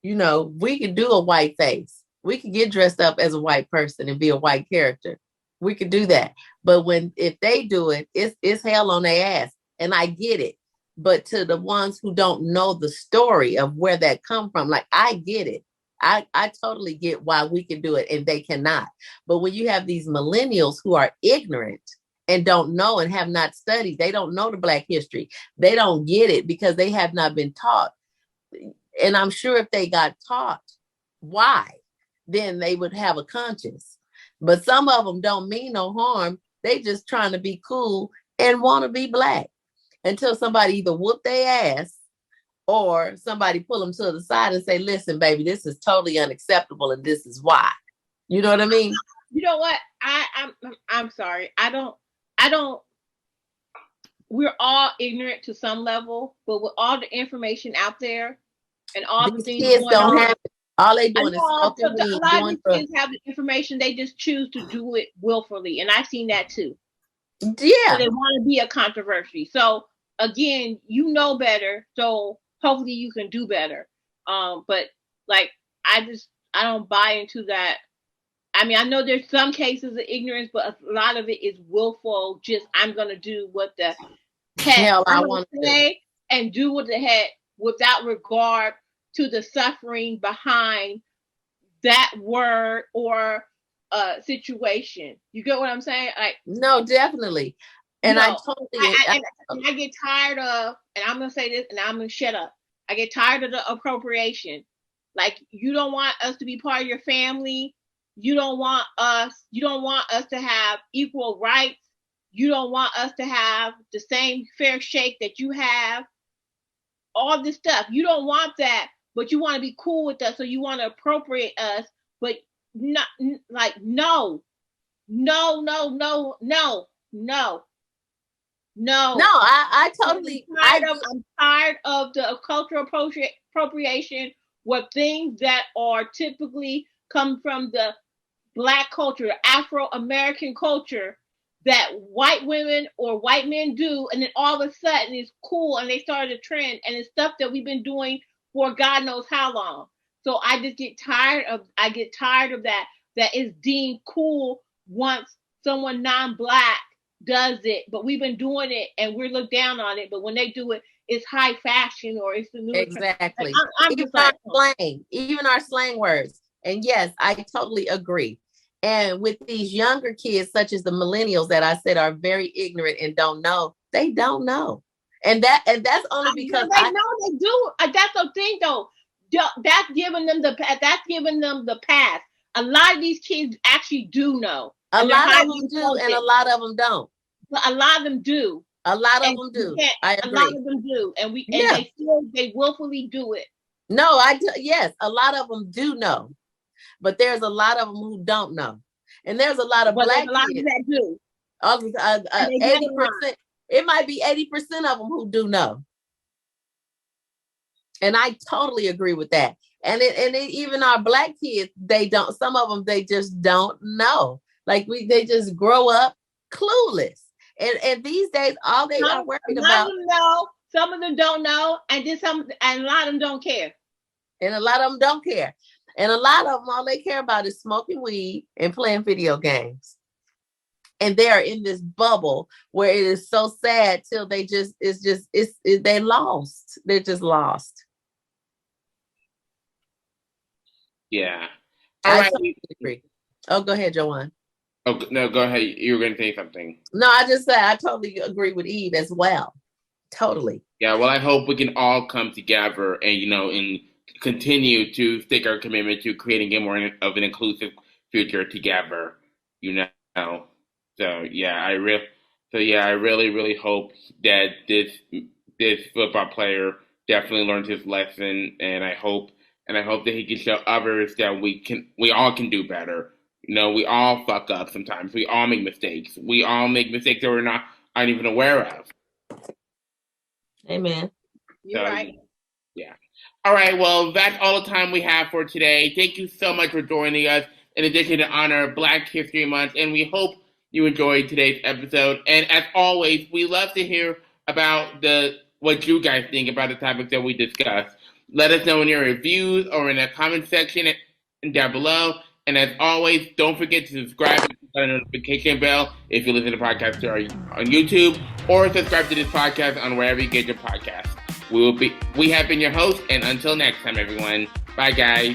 we could do a white face. We could get dressed up as a white person and be a white character. We could do that. But if they do it, it's hell on their ass. And I get it. But to the ones who don't know the story of where that come from, I get it. I totally get why we can do it and they cannot. But when you have these millennials who are ignorant and don't know and have not studied, they don't know the Black history. They don't get it because they have not been taught. And I'm sure if they got taught why, then they would have a conscience. But some of them don't mean no harm. They just trying to be cool and want to be Black, until somebody either whoop their ass or somebody pull them to the side and say, listen, baby, this is totally unacceptable and this is why. You know what I mean? You know what? I'm sorry. I don't, we're all ignorant to some level, but with all the information out there and all the things kids don't have it. All they doing is a lot of these kids have the information. They just choose to do it willfully. And I've seen that too. Yeah. So they want to be a controversy. So again, better. So hopefully you can do better. But I don't buy into that. I mean, I know there's some cases of ignorance, but a lot of it is willful. Just, I'm going to do what the heck I want to say and do what the heck without regard to the suffering behind that word or situation. You get what I'm saying? No, definitely. And I totally I get tired of, and I'm gonna say this, and I'm gonna shut up. I get tired of the appropriation. You don't want us to be part of your family. You don't want us to have equal rights. You don't want us to have the same fair shake that you have. All this stuff. You don't want that, but you want to be cool with us, so you want to appropriate us, but not no. I totally. I'm tired of the cultural appropriation what things that are typically come from the Black culture, Afro-American culture, that white women or white men do, and then all of a sudden it's cool and they started a trend, and it's stuff that we've been doing for God knows how long. So I just get tired of that is deemed cool once someone non-Black does it, but we've been doing it and we're looked down on it, but when they do it, it's high fashion or it's the new Exactly. I'm even just like, even our slang words. And yes, I totally agree. And with these younger kids, such as the millennials that I said are very ignorant and don't know, they don't know. And that's only because they know they do. That's the thing though. That's giving them the pass. A lot of these kids actually do know. A lot of them do, and a lot of them don't. But a lot of them do. A lot of them do. I agree. A lot of them do, and they willfully do it. No, yes, a lot of them do know, but there's a lot of them who don't know, and there's a lot of Black kids that do. 80%. It might be 80% of them who do know, and I totally agree with that. And even our Black kids, they don't. Some of them they just don't know. Like they just grow up clueless. And these days, all they are worried about. Some of them know, some of them don't know, and a lot of them don't care. And a lot of them don't care. And a lot of them, all they care about is smoking weed and playing video games. And they are in this bubble where it is so sad till they they lost. They're just lost. Yeah. I totally agree. Oh, go ahead, Joanne. Oh, no, go ahead. You were going to say something. No, I just said I totally agree with Eve as well. Totally. Yeah, well, I hope we can all come together and, and continue to stick our commitment to creating a more of an inclusive future together, So, yeah, I really, really hope that this football player definitely learns his lesson, and I hope that he can show others that we all can do better. We all fuck up sometimes. We all make mistakes. We all make mistakes that we're aren't even aware of. Amen. You're right. Yeah. All right. Well, that's all the time we have for today. Thank you so much for joining us in addition to honor Black History Month. And we hope you enjoyed today's episode. And as always, we love to hear about what you guys think about the topics that we discussed. Let us know in your reviews or in the comment section down below. And as always, don't forget to subscribe and click on the notification bell if you listen to podcasts on YouTube, or subscribe to this podcast on wherever you get your podcasts. We have been your hosts, and until next time, everyone. Bye, guys.